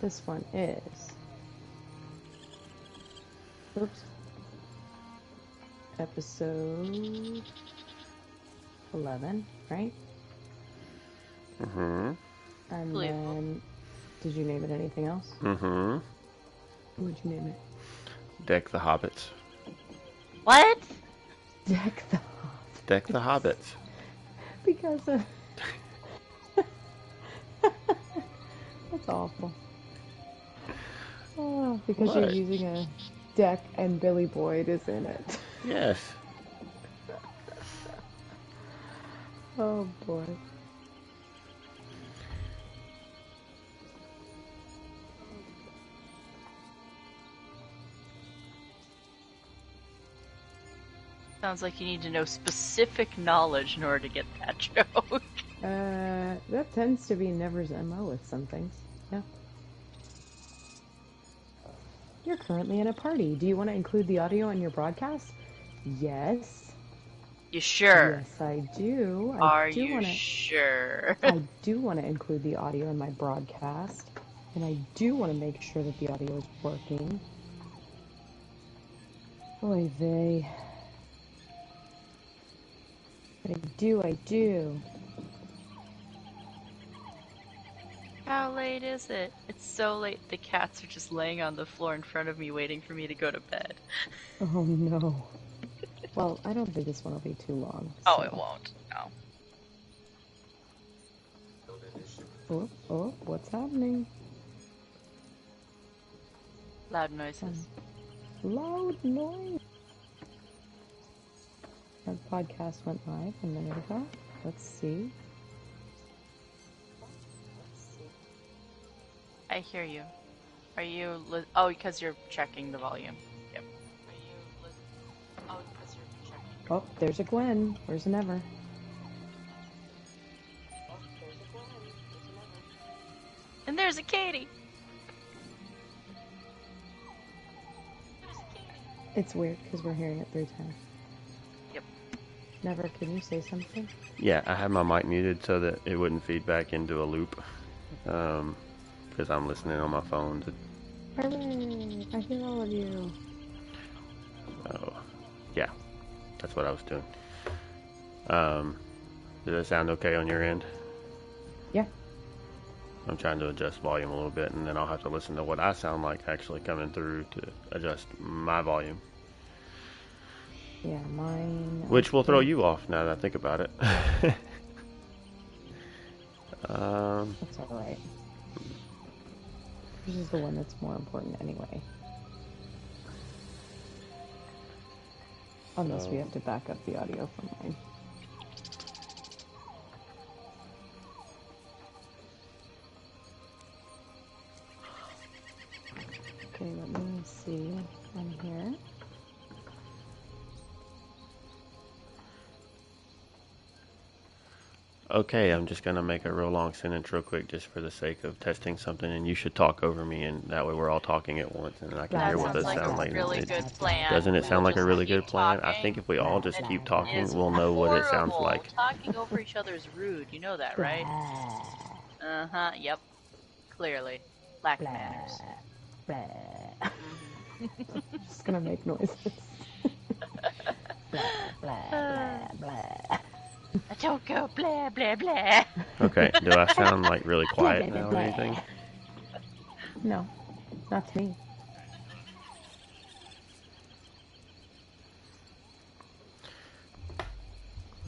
This one is... Oops. Episode 11, right? Mm-hmm. And then, did you name it anything else? Mm-hmm. What'd you name it? Deck the Hobbits. What? Deck the Hobbits. Deck the Hobbits. Because of... That's awful. Oh, because What? you're using a deck and Billy Boyd is in it. Yes. Oh boy. Sounds like you need to know specific knowledge in order to get that joke. That tends to be Never's MO with some things. Yeah. You're currently in a party. Do you want to include the audio in your broadcast? Yes. You sure? Yes, I do. Are you sure? I do want to include the audio in my broadcast. And I do want to make sure that the audio is working. Oy vey. I do. How late is it? It's so late the cats are just laying on the floor in front of me waiting for me to go to bed. Oh no. Well, I don't think this one will be too long. Oh, it won't. No. Oh, what's happening? Loud noises. Loud noise. Our podcast went live a minute ago. Let's see. I hear you. Are you oh, because you're checking the volume. Yep. Oh, because you're checking. Oh, there's a Gwen. Where's an Ever? And there's a Katie. It's weird because we're hearing it 3 times. Yep. Never, can you say something? Yeah, I had my mic muted so that it wouldn't feed back into a loop. Because I'm listening on my phone. Hooray! I hear all of you. Oh, yeah, that's what I was doing. Did it sound okay on your end? Yeah. I'm trying to adjust volume a little bit, and then I'll have to listen to what I sound like actually coming through to adjust my volume. Yeah, mine... Which will throw you off now that I think about it. That's alright. This is the one that's more important anyway. Unless we have to back up the audio from mine. Okay, let me see on here. Okay, I'm just going to make a real long sentence real quick just for the sake of testing something, and you should talk over me, and that way we're all talking at once, and I can hear what this sounds like. Really good plan. Doesn't it sound like a really good plan? I think if we all just keep talking, we'll know what it sounds like. Talking over each other is rude. You know that, right? Uh-huh, yep. Clearly. Lack of manners. Just gonna make noises. Blah, blah, blah, blah. Don't go blah, blah, blah. Okay, do I sound like really quiet now or anything? No, not to me.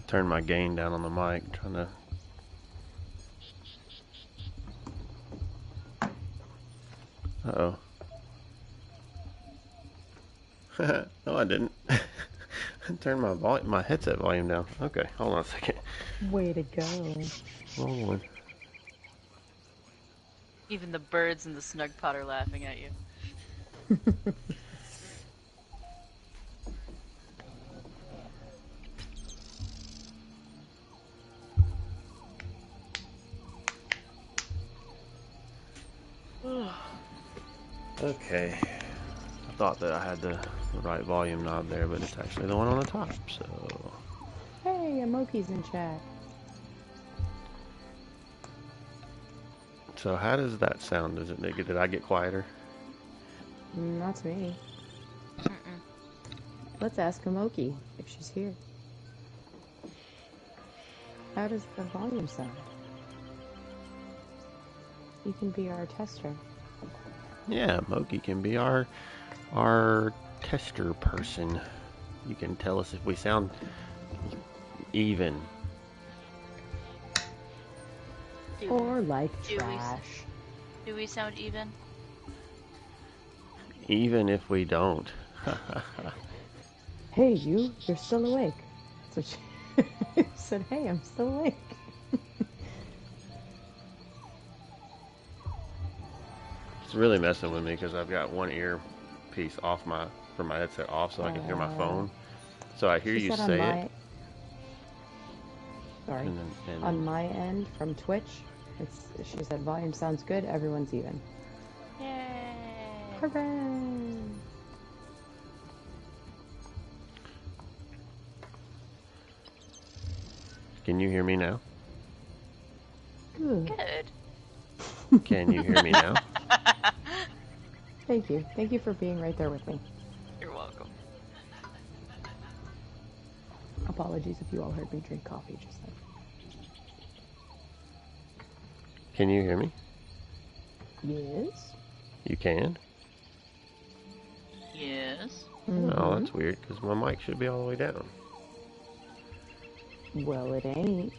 Turn my gain down on the mic, trying to... Uh-oh. No, I didn't. Turn my headset volume down. Okay, hold on a second. Way to go. Wrong one. Even the birds in the Snugpod are laughing at you. Okay. I thought that I had the right volume knob there, but it's actually the one on the top, so... Hey, Amoki's in chat. So how does that sound? Did I get quieter? Not to me. Mm-mm. Let's ask Komoki if she's here. How does the volume sound? You can be our tester. Yeah, Moki can be our tester person. You can tell us if we sound even. Or like do we- trash. Do we sound even? Even if we don't. Hey, you're still awake. So she said, hey, I'm still awake. It's really messing with me because I've got one earpiece off from my headset off so I can hear my phone. So I hear you say it. Sorry. And then, on my end from Twitch, she said volume sounds good, everyone's even. Yay! Hooray! Can you hear me now? Good. Good. Can you hear me now? Thank you. Thank you for being right there with me. You're welcome. Apologies if you all heard me drink coffee just then. Can you hear me? Yes. You can? Yes. Oh, that's weird because my mic should be all the way down. Well, it ain't.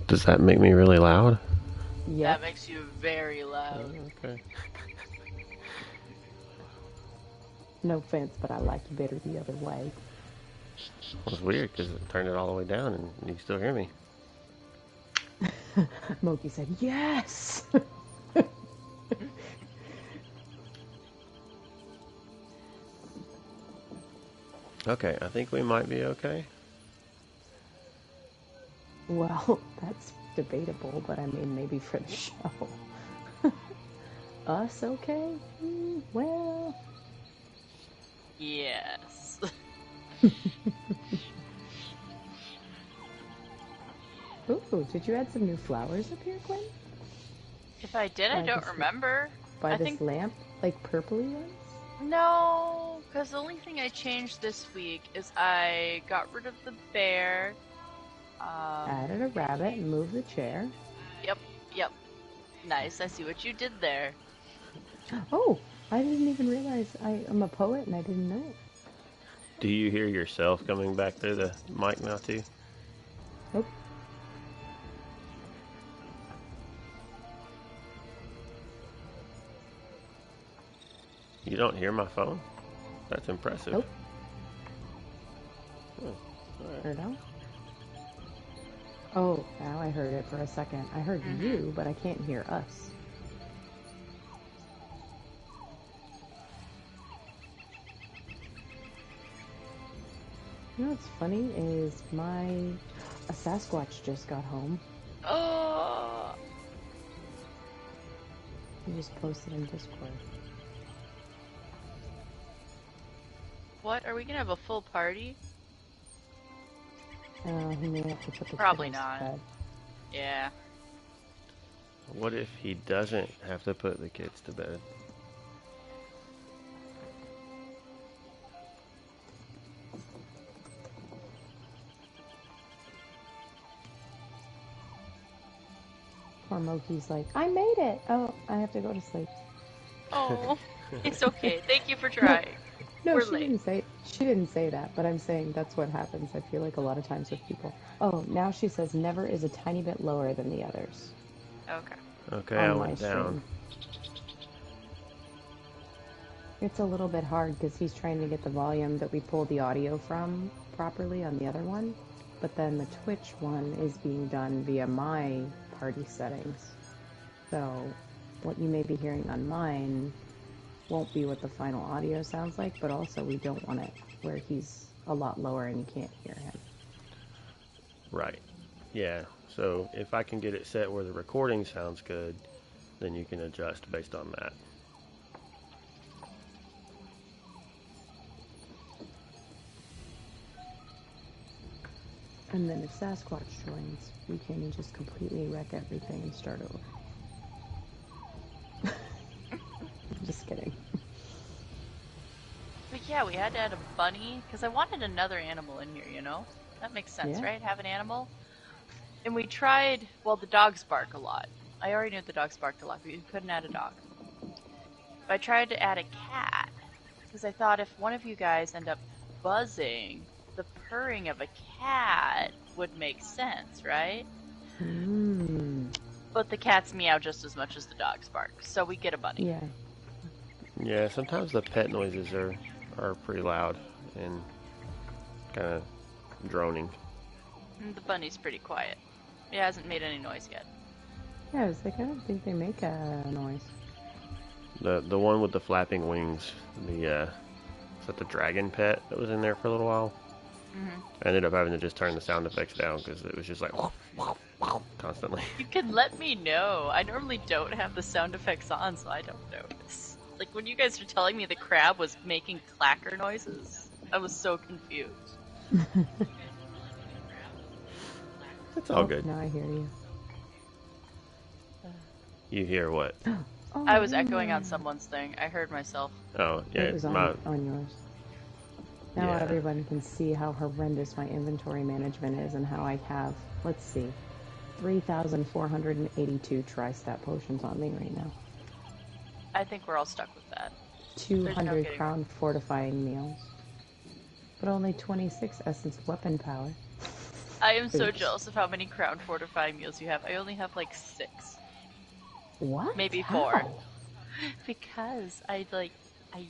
Does that make me really loud? Yep. That makes you very loud. Okay. No offense, but I like you better the other way. Well, it's weird because it turned it all the way down and you can still hear me. Moki said, yes! Okay, I think we might be okay. Well, that's debatable, but I mean, maybe for the show. Us okay? Well... Yes. Ooh, did you add some new flowers up here, Gwen? If I did, I don't remember. By this lamp? Like purpley ones? No, because the only thing I changed this week is I got rid of the bear. Added a rabbit and moved the chair. Yep. Nice, I see what you did there. Oh, I didn't even realize I'm a poet and I didn't know it. Do you hear yourself coming back through the mic now too? Nope. You don't hear my phone? That's impressive. Nope. Oh, all right. Heard out? Oh, now I heard it for a second. I heard you, but I can't hear us. You know what's funny is a Sasquatch just got home. Oh. He just posted in Discord. What? Are we gonna have a full party? He may have to put the Probably kiddos not. to bed. Yeah. What if he doesn't have to put the kids to bed? Poor Moki's like, I made it! Oh, I have to go to sleep. Oh, it's okay. Thank you for trying. No, We're she late. didn't say that, but I'm saying that's what happens. I feel like a lot of times with people. Oh, now she says never is a tiny bit lower than the others. Okay. Okay, On I my went down. stream. It's a little bit hard because he's trying to get the volume that we pulled the audio from properly on the other one, but then the Twitch one is being done via my party settings. So what you may be hearing on mine won't be what the final audio sounds like, but also we don't want it where he's a lot lower and you can't hear him. Right. Yeah. So if I can get it set where the recording sounds good, then you can adjust based on that. And then if Sasquatch joins, we can just completely wreck everything and start over. Just kidding. But yeah, we had to add a bunny, because I wanted another animal in here, you know? That makes sense, Yeah. right? Have an animal? And we tried, well, the dogs bark a lot. I already knew the dogs barked a lot, but you couldn't add a dog. But I tried to add a cat, because I thought if one of you guys end up buzzing, the purring of a cat would make sense, right? But the cats meow just as much as the dogs bark, so we get a bunny. Yeah. Yeah, sometimes the pet noises are pretty loud and kind of droning. And the bunny's pretty quiet. It hasn't made any noise yet. Yeah, I was like, I don't think they make a noise. The one with the flapping wings, is that the dragon pet that was in there for a little while? Mm-hmm. I ended up having to just turn the sound effects down because it was just like constantly. You can let me know. I normally don't have the sound effects on, so I don't notice. Like when you guys were telling me the crab was making clacker noises, I was so confused. It's all good. Now I hear you. You hear what? Oh, I was echoing on someone's thing. I heard myself. Oh, yeah. It was on yours. Now Yeah. everyone can see how horrendous my inventory management is and how I have, let's see, 3,482 tri-stat potions on me right now. I think we're all stuck with that. 200 crown fortifying meals. But only 26 essence weapon power. I am so Oops. jealous of how many crown fortifying meals you have. I only have like 6. What? Maybe How? 4. Because I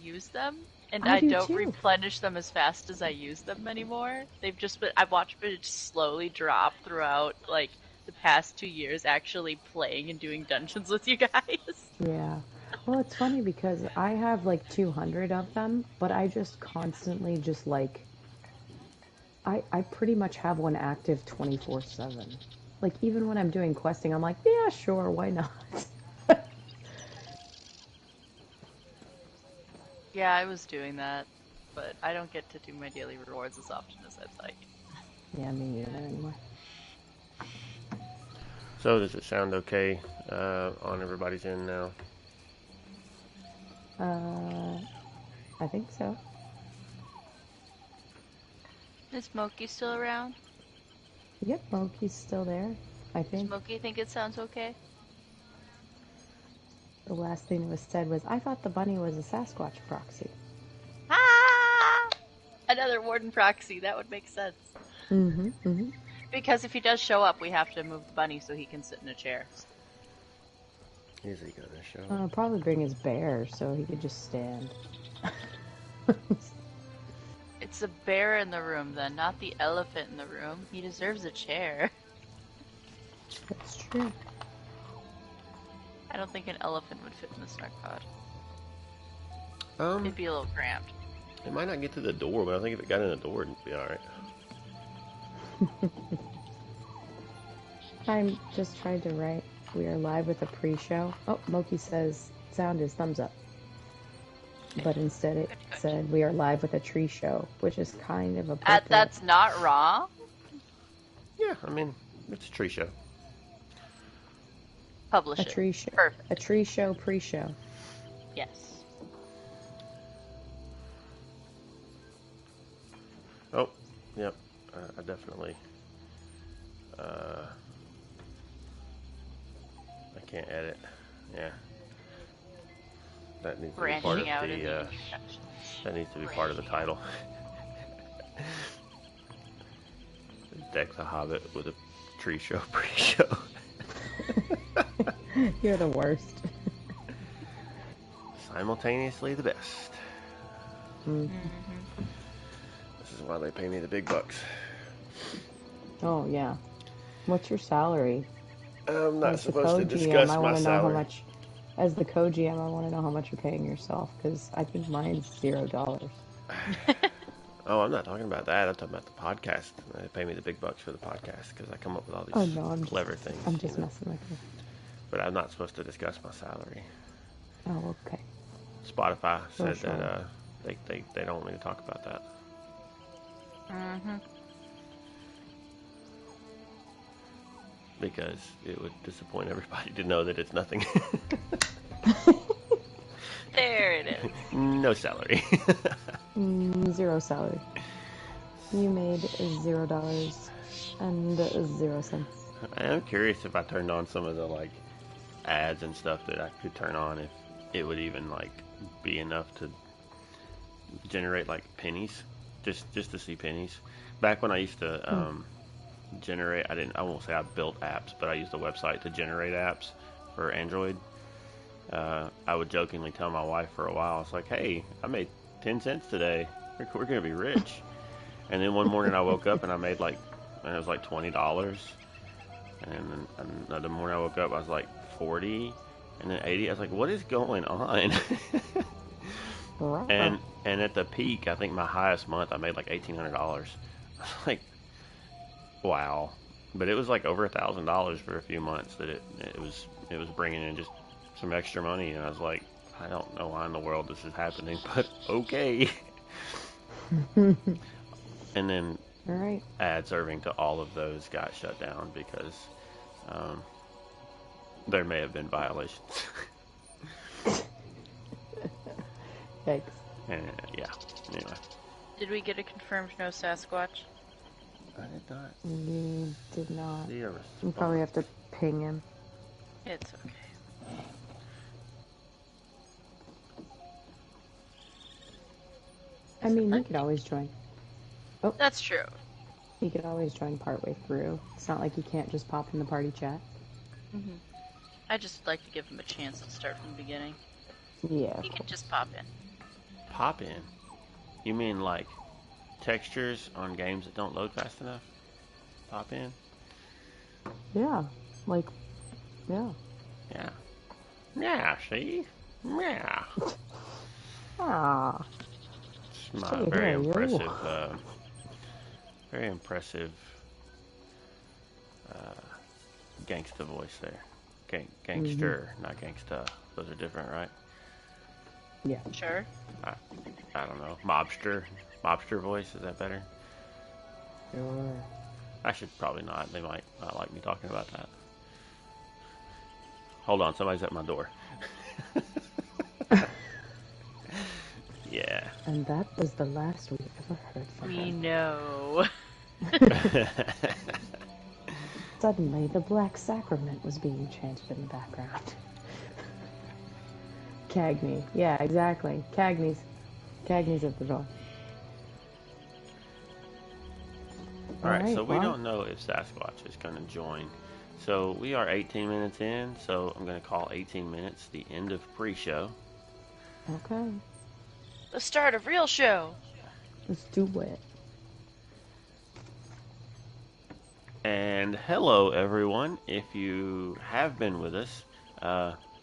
use them, and I I do don't too. replenish them as fast as I use them anymore. They've just been, I've watched it slowly drop throughout, like, the past 2 years actually playing and doing dungeons with you guys. Yeah. Well, it's funny because I have like 200 of them, but I just constantly just like... I pretty much have one active 24/7. Like, even when I'm doing questing, I'm like, yeah, sure, why not? Yeah, I was doing that, but I don't get to do my daily rewards as often as I'd like. Yeah, me neither anymore. So does it sound okay on everybody's end now? I think so. Is Smokey still around? Yep, Moki's still there, I Does think. Smokey think it sounds okay? The last thing that was said was, I thought the bunny was a Sasquatch proxy. Ah! Another warden proxy, that would make sense. Mm-hmm, mm-hmm. Because if he does show up, we have to move the bunny so he can sit in a chair. Is he gonna show? I'll probably bring his bear so he could just stand. It's a bear in the room then, not the elephant in the room. He deserves a chair. That's true. I don't think an elephant would fit in the Snugpod. It'd be a little cramped. It might not get to the door, but I think if it got in the door, it'd be alright. I'm just trying to write, we are live with a pre-show. Oh, Moki says, sound is thumbs up. But instead it said, we are live with a tree show, which is kind of appropriate. That's not wrong. Yeah, I mean, it's a tree show. Publish A it. tree show. Perfect. A tree show pre-show. Yes. Oh, yep. I definitely. I can't edit. Yeah. That needs to be part of Branching out in the. the introductions. That needs to be part of the title. Deck the Hobbit with a tree show pre-show. You're the worst. Simultaneously the best. Mm. This is why they pay me the big bucks. Oh, yeah. What's your salary? I'm not As the supposed to co-GM, discuss I my want to know how salary. much. As the co-GM, I want to know how much you're paying yourself, because I think mine's $0. Oh, I'm not talking about that. I'm talking about the podcast. They pay me the big bucks for the podcast because I come up with all these clever things. I'm just messing with you. But I'm not supposed to discuss my salary. Oh, okay. Spotify said sure. that they don't want me to talk about that. Mm-hmm. because it would disappoint everybody to know that it's nothing. There it is. No salary. 0 salary. You made $0 and 0 cents. I am curious if I turned on some of the like ads and stuff that I could turn on, if it would even like be enough to generate like pennies, just to see pennies. Back when I used to generate, I won't say I built apps, but I used a website to generate apps for Android. I would jokingly tell my wife for a while, it's like, hey, I made 10 cents today. We're gonna be rich. And then one morning I woke up and I made like, and it was like $20. And then another morning I woke up, I was like 40, and then 80. I was like, what is going on? and at the peak, I think my highest month, I made like $1,800. I was like, wow. But it was like over $1,000 for a few months that it was bringing in just some extra money, and I was like, I don't know why in the world this is happening, but okay. And then ad serving to all of those got shut down because there may have been violations. Yikes. And, yeah, anyway. Did we get a confirmed no Sasquatch? I did not. You did not. See a You response. probably have to ping him. It's okay. I mean, he could always join. Oh, That's true. he could always join partway through. It's not like you can't just pop in the party chat. I just like to give him a chance to start from the beginning. Yeah. He can just pop in. Pop in? You mean like textures on games that don't load fast enough? Pop in? Yeah. Like, yeah. Yeah. Yeah, see? Yeah. Ah. It's my See, very there you go. impressive gangsta voice there. Gangster, not gangsta. Those are different, right? Yeah. Sure. I don't know. Mobster voice, is that better? Sure. I should probably not. They might not like me talking about that. Hold on, somebody's at my door. Yeah. And that was the last we ever heard from We him. know. Suddenly, the Black Sacrament was being chanted in the background. Cagney. Yeah, exactly. Cagney's at the door. Alright, so we well, don't know if Sasquatch is going to join. So we are 18 minutes in, so I'm going to call 18 minutes the end of pre-show. Okay. The start of real show. Let's do it. And hello, everyone. If you have been with us,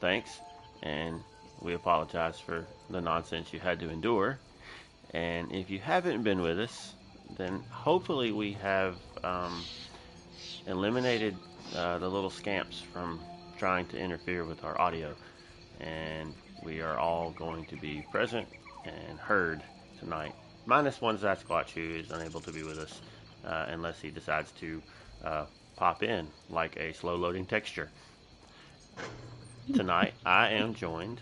thanks. And we apologize for the nonsense you had to endure. And if you haven't been with us, then hopefully we have eliminated the little scamps from trying to interfere with our audio. And we are all going to be present and heard tonight. Minus one Sasquatch who is unable to be with us unless he decides to pop in like a slow loading texture. Tonight I am joined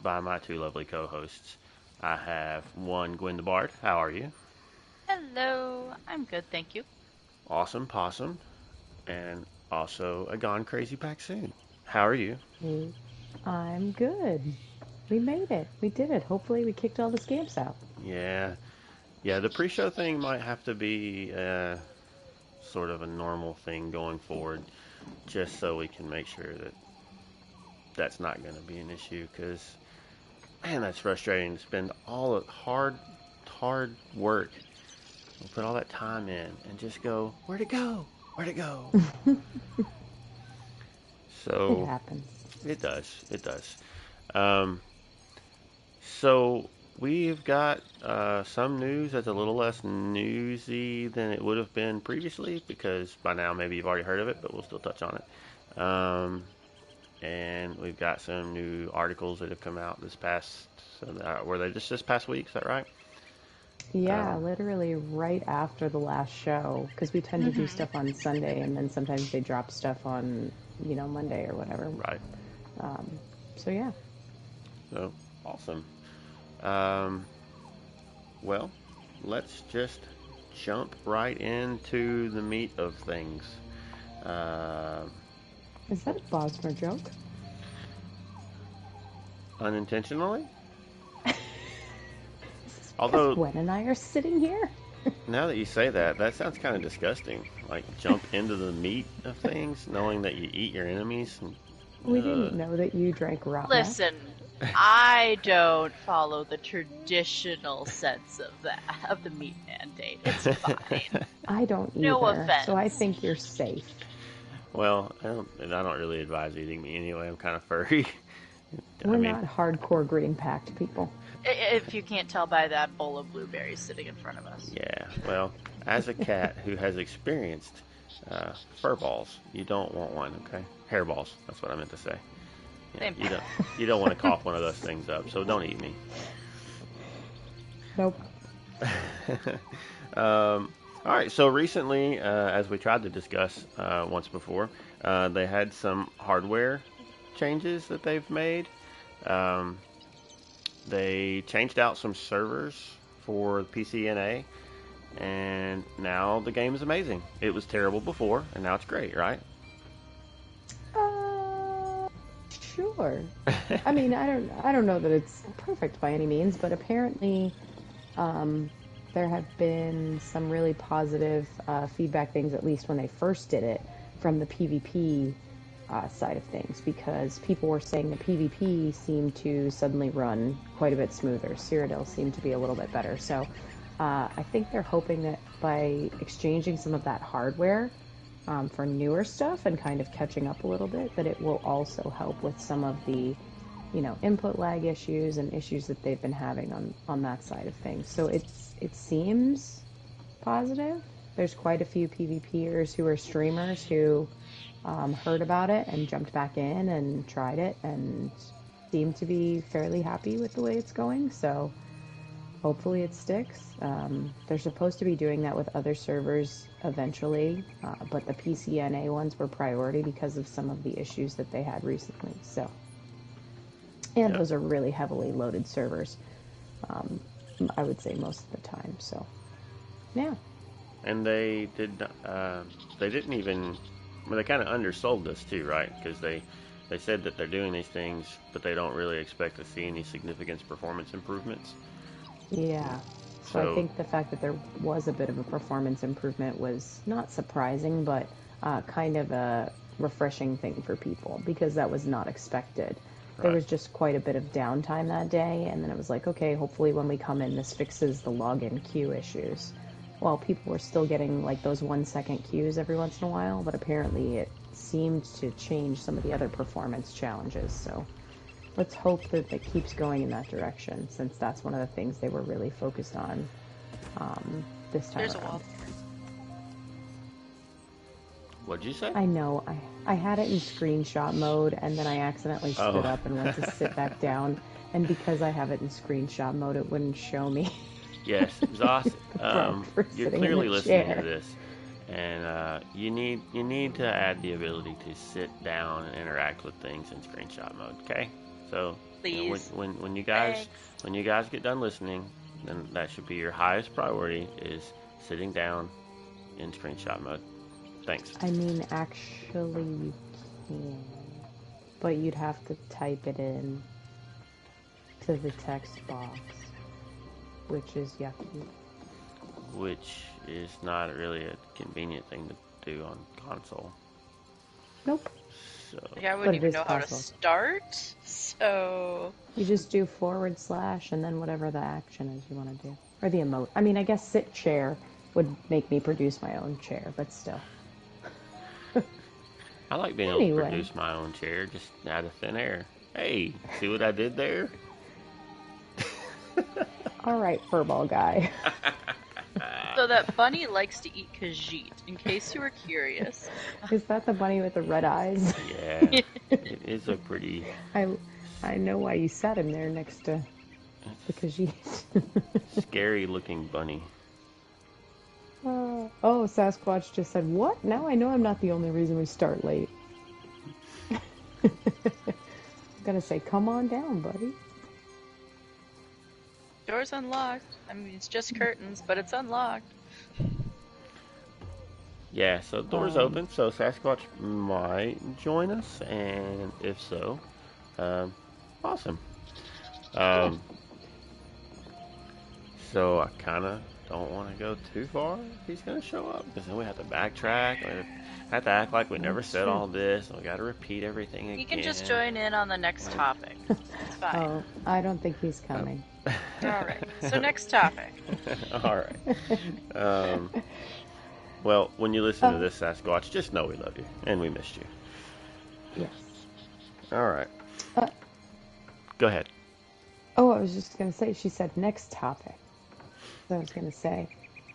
by my two lovely co-hosts. I have one, Gwen the Bard. How are you? Hello. I'm good, thank you. Awesome Possum. And also a Gone Crazy Paxoon. How are you? Hey, I'm good. We made it. We did it. Hopefully we kicked all the scamps out. Yeah, the pre-show thing might have to be sort of a normal thing going forward, just so we can make sure that that's not going to be an issue, because, man, that's frustrating to spend all the hard work and put all that time in and just go, where'd it go? So It happens. It does. So we've got some news that's a little less newsy than it would have been previously, because by now maybe you've already heard of it, but we'll still touch on it. And we've got some new articles that have come out this past, were they just this past week, is that right? Yeah, literally right after the last show, because we tend to do stuff on Sunday, and then sometimes they drop stuff on, Monday or whatever. Right. So yeah. So, awesome. Well, let's just jump right into the meat of things. Is that a Bosmer joke? Unintentionally? Because Although, Gwen and I are sitting here. now that you say that, that sounds kind of disgusting. Like, jump into the meat of things, knowing that you eat your enemies. And, We didn't know that you drank raw. Listen, I don't follow the traditional sense of the meat mandate. It's fine. I don't either. No offense. So I think you're safe. Well, I don't really advise eating meat anyway. I'm kind of furry. We're not hardcore green packed people. If you can't tell by that bowl of blueberries sitting in front of us. Yeah, well, as a cat who has experienced fur balls, you don't want one, okay? Hair balls, that's what I ment to say. Yeah, you don't want to cough one of those things up, so don't eat me. Nope. All right, so recently, as we tried to discuss once before, they had some hardware changes that they've made. They changed out some servers for PCNA, and now the game is amazing. It was terrible before, and now it's great, right? Sure. I mean, I don't know that it's perfect by any means, but apparently, there have been some really positive feedback things, at least when they first did it, from the PvP side of things, because people were saying the PvP seemed to suddenly run quite a bit smoother. Cyrodiil seemed to be a little bit better. So I think they're hoping that by exchanging some of that hardware for newer stuff and kind of catching up a little bit, that it will also help with some of the, input lag issues and issues that they've been having on that side of things. So it seems positive. There's quite a few PvPers who are streamers who heard about it and jumped back in and tried it and seem to be fairly happy with the way it's going. So hopefully it sticks. They're supposed to be doing that with other servers eventually, but the PCNA ones were priority because of some of the issues that they had recently. So, and those are really heavily loaded servers, I would say most of the time. So, yeah. And they didn't even, well, they kind of undersold this too, right? Because they said that they're doing these things, but they don't really expect to see any significant performance improvements. Yeah. So I think the fact that there was a bit of a performance improvement was not surprising, but kind of a refreshing thing for people, because that was not expected. Right. There was just quite a bit of downtime that day, and then it was like, okay, hopefully when we come in, this fixes the login queue issues. Well, people were still getting like those 1-second queues every once in a while, but apparently it seemed to change some of the other performance challenges. So let's hope that it keeps going in that direction, since that's one of the things they were really focused on this time There's around. a wall. What'd you say? I know. I had it in screenshot mode, and then I accidentally stood up and went to sit back down. And because I have it in screenshot mode, it wouldn't show me. Yes, Zoss, you're clearly listening to this, and you need to add the ability to sit down and interact with things in screenshot mode. Okay, so please, when you guys get done listening, then that should be your highest priority, is sitting down in screenshot mode. Thanks. I mean, actually, you can, but you'd have to type it in to the text box, which is yucky. Which is not really a convenient thing to do on console. Nope. So. Like, I wouldn't even know how to start, so... You just do / and then whatever the action is you want to do. Or the emote. I mean, I guess sit chair would make me produce my own chair, but still. I like being able to produce my own chair just out of thin air. Hey, see what I did there? Alright, furball guy. So that bunny likes to eat Khajiit, in case you were curious. Is that the bunny with the red eyes? Yeah, it is a pretty... I know why you sat him there next to because she. Scary looking bunny. Oh, Sasquatch just said, "What? Now I know I'm not the only reason we start late." I'm gonna say, "Come on down, buddy." Door's unlocked. I mean, it's just curtains, but it's unlocked. Yeah, so the door's open, so Sasquatch might join us, and if so, awesome. So I kind of don't want to go too far if he's going to show up, because then we have to backtrack, or have to act like we never said all this, and we got to repeat everything again. He can just join in on the next topic. It's fine. Oh, I don't think he's coming. Alright, so next topic. Alright. Well, when you listen to this, Sasquatch, just know we love you, and we missed you. Yes. Alright. Go ahead. Oh, I was just going to say, she said next topic. So I was going to say,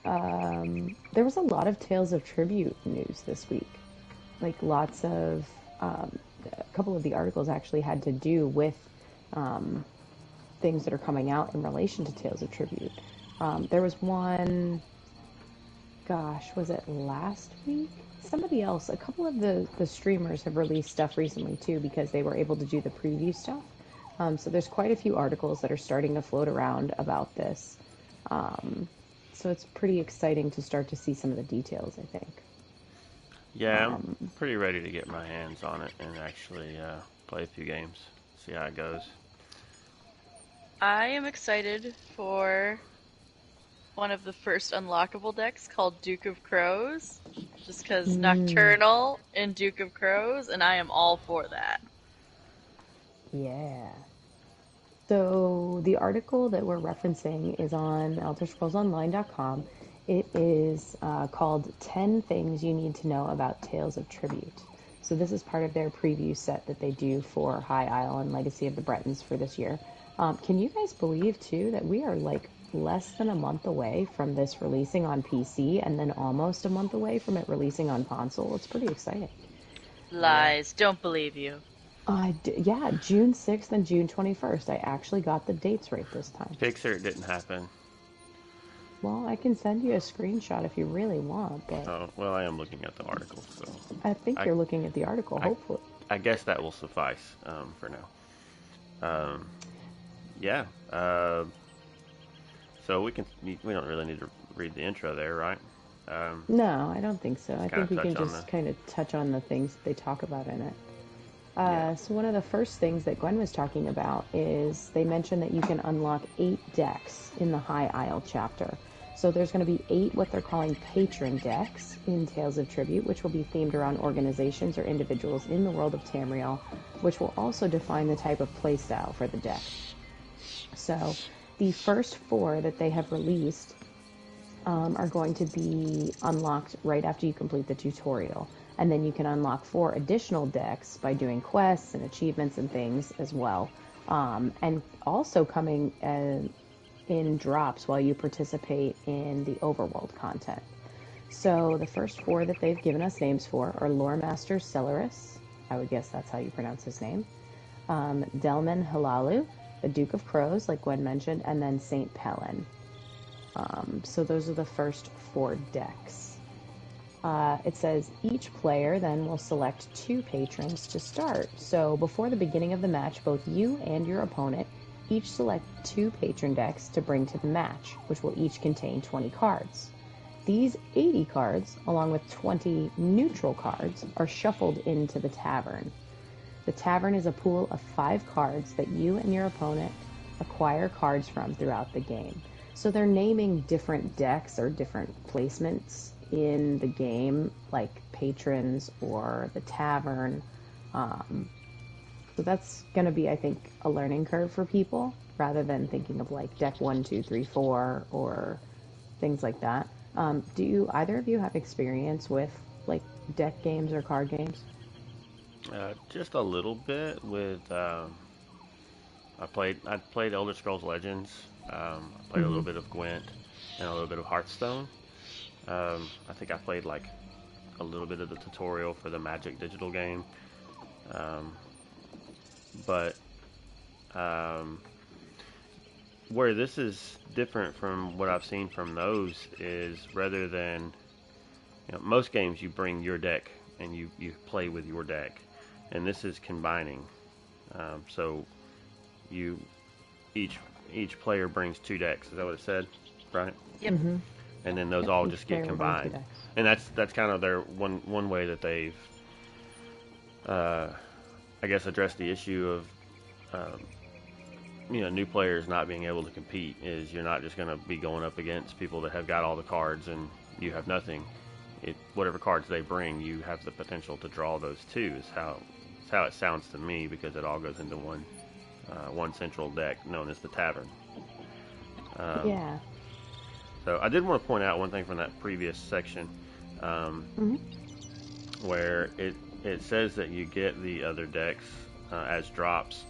there was a lot of Tales of Tribute news this week. Like lots of, a couple of the articles actually had to do with things that are coming out in relation to Tales of Tribute. There was one, gosh, was it last week? Somebody else, a couple of the streamers have released stuff recently too, because they were able to do the preview stuff. So there's quite a few articles that are starting to float around about this. So it's pretty exciting to start to see some of the details, I think. Yeah, I'm pretty ready to get my hands on it and actually play a few games, see how it goes. I am excited for one of the first unlockable decks called Duke of Crows, just because Nocturnal and Duke of Crows, and I am all for that. Yeah. So the article that we're referencing is on ElderScrollsOnline.com. It is called 10 Things You Need to Know About Tales of Tribute. So this is part of their preview set that they do for High Isle and Legacy of the Bretons for this year. Can you guys believe, too, that we are like less than a month away from this releasing on PC and then almost a month away from it releasing on console? It's pretty exciting. Lies. Don't believe you. Yeah, June 6th and June 21st. I actually got the dates right this time. Pixar, it didn't happen. Well, I can send you a screenshot if you really want, but... Oh, well, I am looking at the article, so... I think you're looking at the article, hopefully. I guess that will suffice for now. Yeah. So we don't really need to read the intro there, right? No, I don't think so. I think we can touch on just kind of touch on the things that they talk about in it. Yeah. So one of the first things that Gwen was talking about is they mentioned that you can unlock 8 decks in the High Isle chapter. So there's going to be 8 what they're calling patron decks in Tales of Tribute, which will be themed around organizations or individuals in the world of Tamriel, which will also define the type of playstyle for the deck. So the first 4 that they have released are going to be unlocked right after you complete the tutorial. And then you can unlock 4 additional decks by doing quests and achievements and things as well. And also coming in drops while you participate in the overworld content. So the first 4 that they've given us names for are Lore Master Celeris, I would guess that's how you pronounce his name, Delman Halalu, the Duke of Crows, like Gwen mentioned, and then Saint Pelin. So those are the first 4 decks. It says each player then will select 2 patrons to start. So before the beginning of the match, both you and your opponent each select 2 patron decks to bring to the match, which will each contain 20 cards. These 80 cards, along with 20 neutral cards, are shuffled into the tavern. The tavern is a pool of 5 cards that you and your opponent acquire cards from throughout the game. So they're naming different decks or different placements in the game, like patrons or the tavern. So that's going to be, I think, a learning curve for people, rather than thinking of like deck 1, 2, 3, 4 or things like that. Do either of you have experience with like deck games or card games? Just a little bit with. I played Elder Scrolls Legends. I played a little bit of Gwent and a little bit of Hearthstone. I think I played like a little bit of the tutorial for the Magic digital game. But where this is different from what I've seen from those is rather than most games you bring your deck and you play with your deck, and this is combining. So you each player brings 2 decks. Is that what it said, right? Yep. Mm-hmm. And then those Yep, all each just get player will bring 2 combined, decks. and that's kind of their one way that they've I guess addressed the issue of new players not being able to compete. Is you're not just going to be going up against people that have got all the cards and you have nothing. Whatever cards they bring, you have the potential to draw those too. Is how it sounds to me, because it all goes into one central deck known as the Tavern. Yeah. So I did want to point out one thing from that previous section, Mm-hmm. where it says that you get the other decks as drops.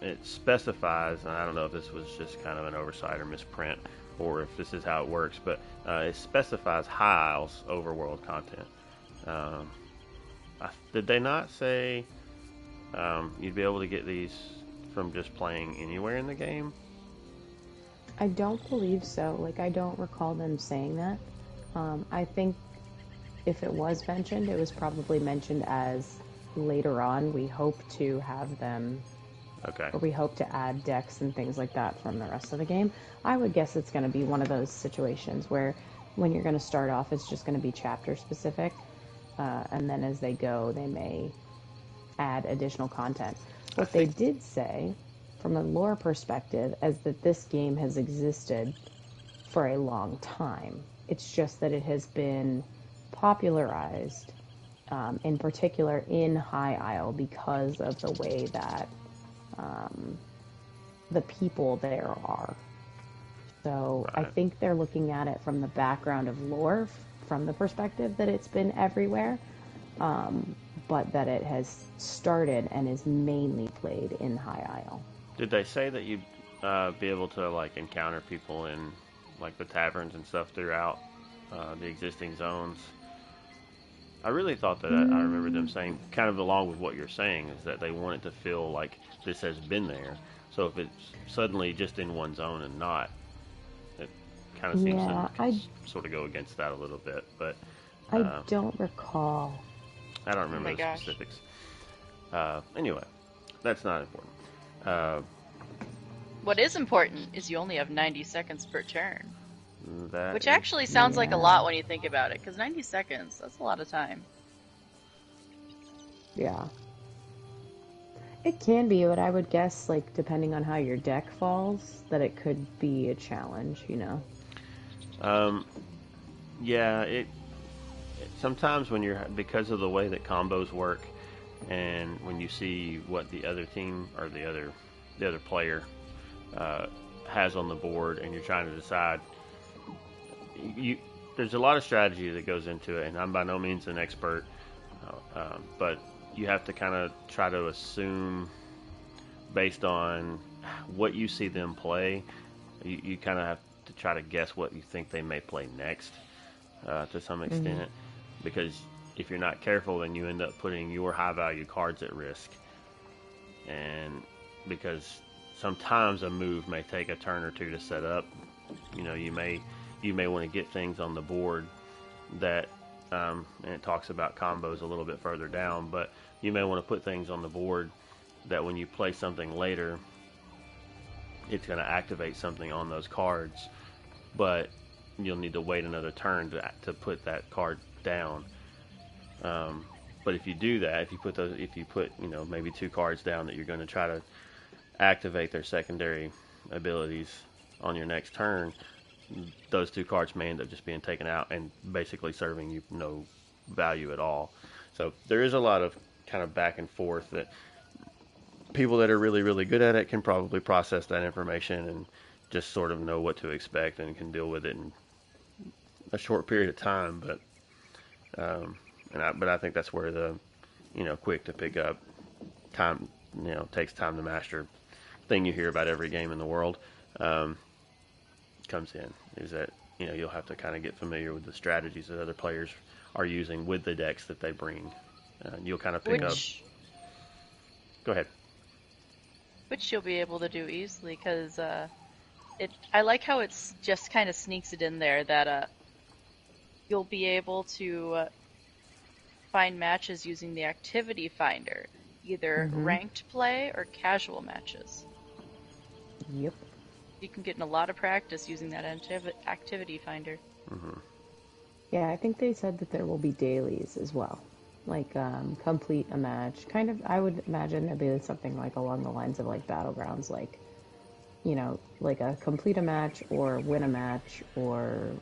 It specifies, and I don't know if this was just kind of an oversight or misprint, or if this is how it works, but it specifies High Isles overworld content. Did they not say you'd be able to get these from just playing anywhere in the game? I don't believe so. Like, I don't recall them saying that. I think if it was mentioned, it was probably mentioned as later on we hope to have them, Okay. or we hope to add decks and things like that from the rest of the game. I would guess it's going to be one of those situations where when you're going to start off, it's just going to be chapter specific, and then as they go, they may add additional content. What they did say, from a lore perspective, is that this game has existed for a long time. It's just that it has been popularized, in particular in High Isle, because of the way that the people there are. So I think they're looking at it from the background of lore, from the perspective that it's been everywhere, but that it has started and is mainly played in High Isle. Did they say that you'd be able to like encounter people in like the taverns and stuff throughout the existing zones? I really thought that I remember them saying, kind of along with what you're saying, is that they want it to feel like this has been there. So if it's suddenly just in one zone and not, it kind of seems to sort of go against that a little bit. But I don't recall. I don't remember the specifics. Anyway, that's not important. What is important is you only have 90 seconds per turn. Which Is actually sounds like a lot when you think about it, because 90 seconds, that's a lot of time. Yeah. It can be, but I would guess, like, depending on how your deck falls, that it could be a challenge, you know? Yeah, sometimes when you're, because of the way that combos work, and when you see what the other team or the other player has on the board, and you're trying to decide, there's a lot of strategy that goes into it, and I'm by no means an expert, but you have to kind of try to assume based on what you see them play. You kind of have to try to guess what you think they may play next, to some extent, because if you're not careful, then you end up putting your high value cards at risk, and because sometimes a move may take a turn or two to set up, you may want to get things on the board that, and it talks about combos a little bit further down, but you may want to put things on the board that when you play something later, it's going to activate something on those cards, but you'll need to wait another turn to put that card down. But if you do that, if you put maybe 2 cards down that you're going to try to activate their secondary abilities on your next turn, those 2 cards may end up just being taken out and basically serving you no value at all. So there is a lot of kind of back and forth that people that are really, really good at it can probably process that information and just sort of know what to expect and can deal with it in a short period of time. But I think that's where the quick to pick up time, takes time to master thing you hear about every game in the world comes in, is that you'll have to kind of get familiar with the strategies that other players are using with the decks that they bring. You'll kind of pick up. Go ahead. which you'll be able to do easily, because I like how it's just kind of sneaks it in there that you'll be able to find matches using the activity finder, either ranked play or casual matches. Yep. You can get in a lot of practice using that activity finder. Yeah, I think they said that there will be dailies as well. Like, complete a match. Kind of, I would imagine it'd be something like along the lines of like Battlegrounds, like, you know, like a complete a match or win a match, or,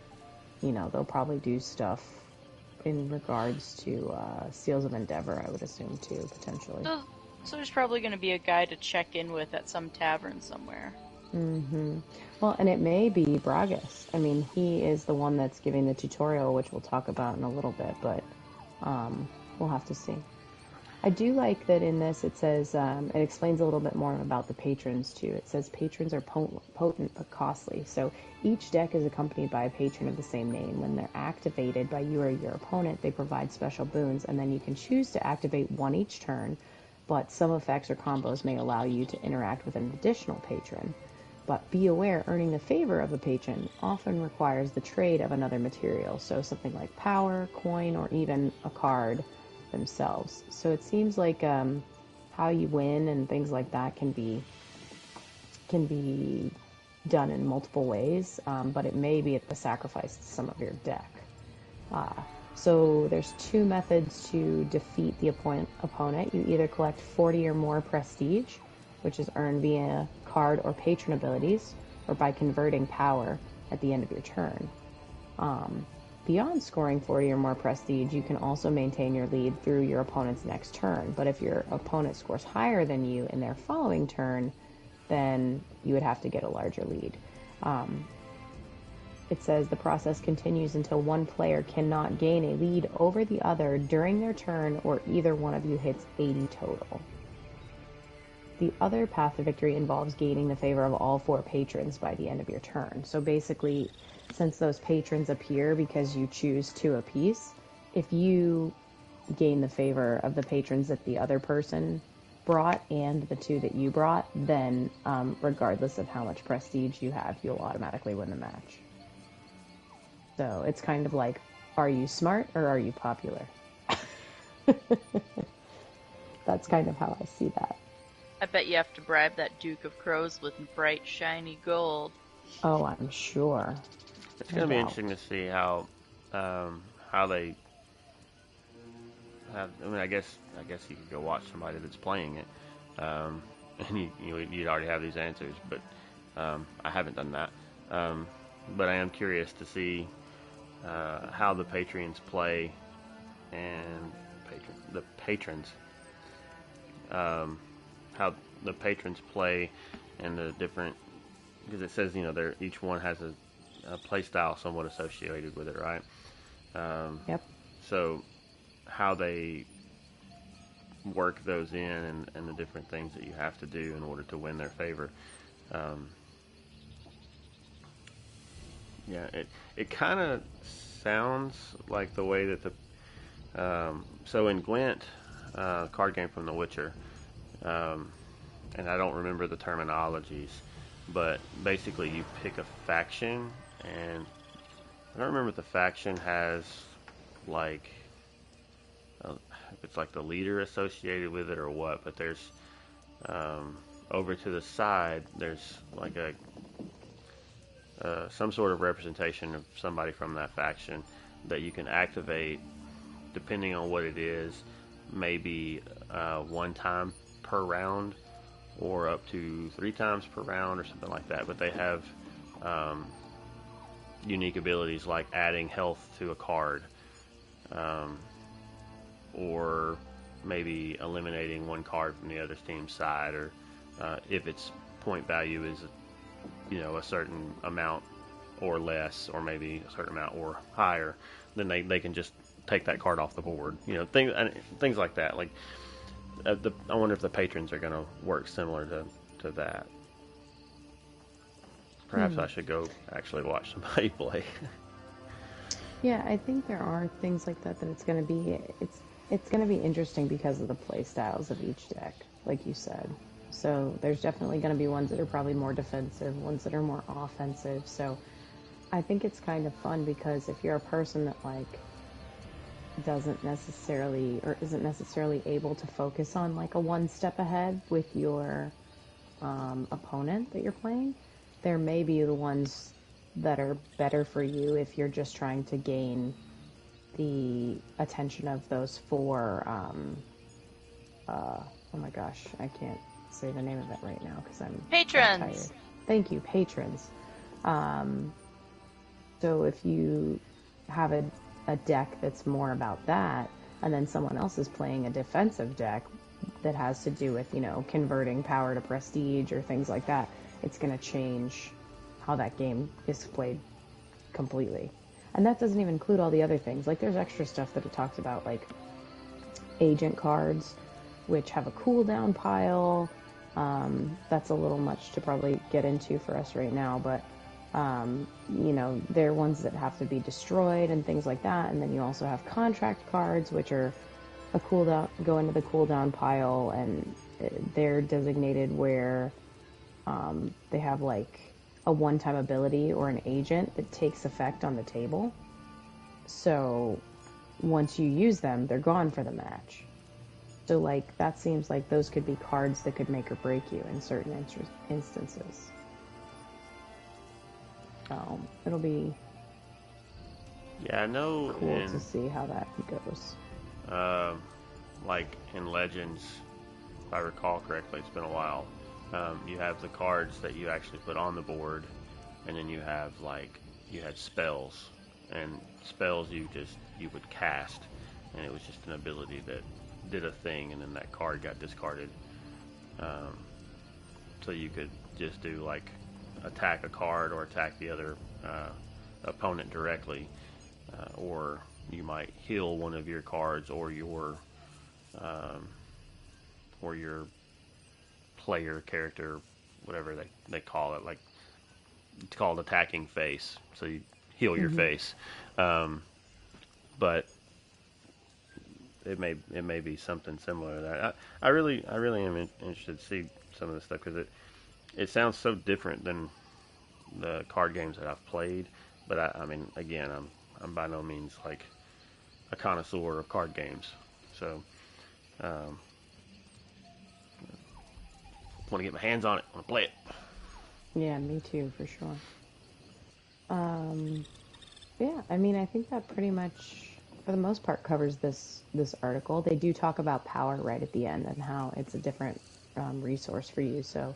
you know, they'll probably do stuff in regards to Seals of Endeavor, I would assume, too, potentially. So there's probably going to be a guy to check in with at some tavern somewhere. Well, and it may be Bragas. I mean, he is the one that's giving the tutorial, which we'll talk about in a little bit, but we'll have to see. I do like that in this it says, it explains a little bit more about the patrons, too. It says patrons are potent but costly. So each deck is accompanied by a patron of the same name. When they're activated by you or your opponent, they provide special boons, and then you can choose to activate one each turn, but some effects or combos may allow you to interact with an additional patron. But be aware, earning the favor of a patron often requires the trade of another material, so something like power, coin, or even a card themselves. So it seems like how you win and things like that can be done in multiple ways, but it may be at the sacrifice of some of your deck. So there's two methods to defeat the opponent. You either collect 40 or more prestige, which is earned via card or patron abilities, or by converting power at the end of your turn. Beyond scoring 40 or more prestige, you can also maintain your lead through your opponent's next turn, but if your opponent scores higher than you in their following turn, then you would have to get a larger lead. It says the process continues until one player cannot gain a lead over the other during their turn, or either one of you hits 80 total. The other path to victory involves gaining the favor of all 4 patrons by the end of your turn. So basically, since those patrons appear because you choose 2 apiece, if you gain the favor of the patrons that the other person brought and the 2 that you brought, then regardless of how much prestige you have, you'll automatically win the match. So it's kind of like, are you smart or are you popular? That's kind of how I see that. I bet you have to bribe that Duke of Crows with bright, shiny gold. Oh, I'm sure. It's going to be interesting to see how they have. I mean, I guess you could go watch somebody that's playing it, and you'd already have these answers. But I haven't done that. But I am curious to see how the patrons play, and the patrons. How the patrons play and the different, because it says, each one has a play style somewhat associated with it, right? Yep. So how they work those in and the different things that you have to do in order to win their favor. It kind of sounds like the way that so in Gwent, card game from The Witcher, and I don't remember the terminologies, but basically you pick a faction, and I don't remember if the faction has like if it's like the leader associated with it or what, but there's over to the side there's like some sort of representation of somebody from that faction that you can activate depending on what it is, maybe 1 time per round or up to 3 times per round or something like that. But they have unique abilities like adding health to a card, or maybe eliminating 1 card from the other team's side, or if its point value is a certain amount or less, or maybe a certain amount or higher, then they can just take that card off the board. Things like that. Like I wonder if the patrons are going to work similar to that. Perhaps I should go actually watch somebody play. Yeah, I think there are things like that it's going to be. It's going to be interesting because of the play styles of each deck, like you said. So there's definitely going to be ones that are probably more defensive, ones that are more offensive. So I think it's kind of fun because if you're a person that like doesn't necessarily or isn't necessarily able to focus on like a one step ahead with your opponent that you're playing, there may be the ones that are better for you if you're just trying to gain the attention of those four oh my gosh, I can't say the name of it right now because I'm Patrons. tired. Thank you, patrons. So if you have a deck that's more about that, and then someone else is playing a defensive deck that has to do with, you know, converting power to prestige or things like that, it's going to change how that game is played completely. And that doesn't even include all the other things. Like, there's extra stuff that it talks about, like agent cards, which have a cooldown pile. That's a little much to probably get into for us right now, but you know, they're ones that have to be destroyed and things like that. And then you also have contract cards, which are a cooldown, go into the cooldown pile, and they're designated where they have like a one-time ability or an agent that takes effect on the table. So once you use them, they're gone for the match. So like that seems like those could be cards that could make or break you in certain instances. It'll be Yeah, I know. cool to see how that goes. Like in Legends, if I recall correctly, it's been a while. You have the cards that you actually put on the board, and then you have you had spells, and spells you would cast, and it was just an ability that did a thing, and then that card got discarded. So you could just do like attack a card or attack the other opponent directly, or you might heal one of your cards or your player character, whatever they call it. Like, it's called attacking face, so you heal your face. But it may be something similar to that. I really am interested to see some of this stuff, because it sounds so different than the card games that I've played. But I mean, again, I'm by no means like a connoisseur of card games, so want to get my hands on it. Want to play it. Yeah, me too, for sure. Yeah, I mean, I think that pretty much, for the most part, covers this article. They do talk about power right at the end and how it's a different resource for you. So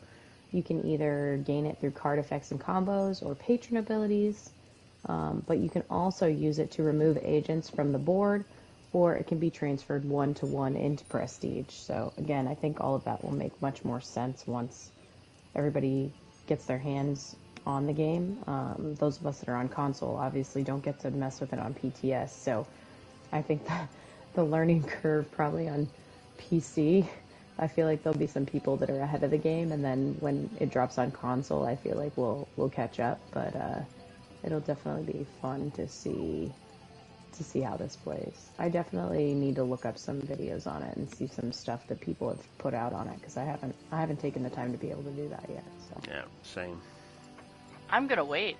you can either gain it through card effects and combos or patron abilities, but you can also use it to remove agents from the board, or it can be transferred 1-to-1 into prestige. So again, I think all of that will make much more sense once everybody gets their hands on the game. Those of us that are on console obviously don't get to mess with it on PTS, so I think that the learning curve probably on PC, I feel like there'll be some people that are ahead of the game, and then when it drops on console, I feel like we'll catch up. But it'll definitely be fun to see how this plays. I definitely need to look up some videos on it and see some stuff that people have put out on it, because I haven't taken the time to be able to do that yet. So Yeah, same. I'm gonna wait.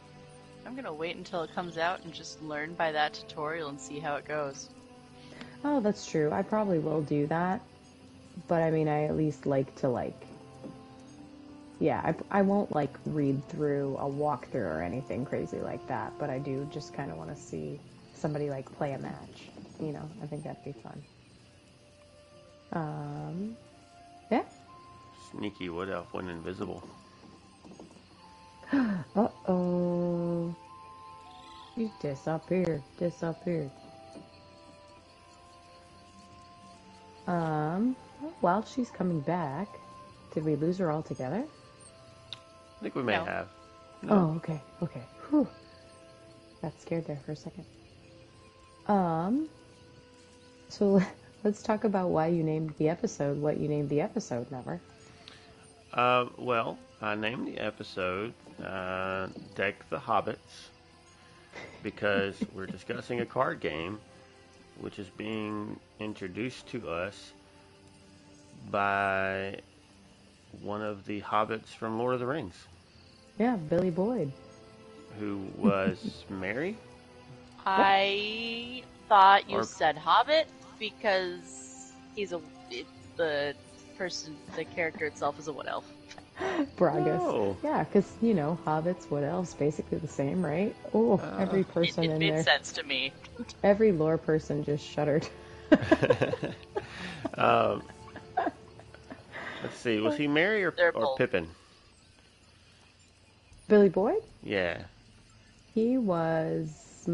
I'm gonna wait until it comes out and just learn by that tutorial and see how it goes. Oh, that's true. I probably will do that. But I mean, I at least like to yeah, I won't read through a walkthrough or anything crazy like that, but I do just kind of want to see somebody play a match. You know, I think that'd be fun. Yeah. Sneaky wood elf went invisible. Uh-oh. You disappeared. While she's coming back, did we lose her altogether? I think we may No. have. No. Oh, okay. Whew. Got scared there for a second. So let's talk about why you named the episode what you named the episode, Never. Well, I named the episode Deck the Hobbits because we're discussing a card game which is being introduced to us by one of the hobbits from Lord of the Rings, Yeah, Billy Boyd. who was Merry. I thought you Or- said Hobbit because the character itself is a wood elf. Bragus. No. Yeah, because, hobbits, wood elves, basically the same, right? Oh, every person It in made there. sense to me. Every lore person just shuddered. Let's see. Was he Merry or both. Pippin? Billy Boyd? Yeah. He was...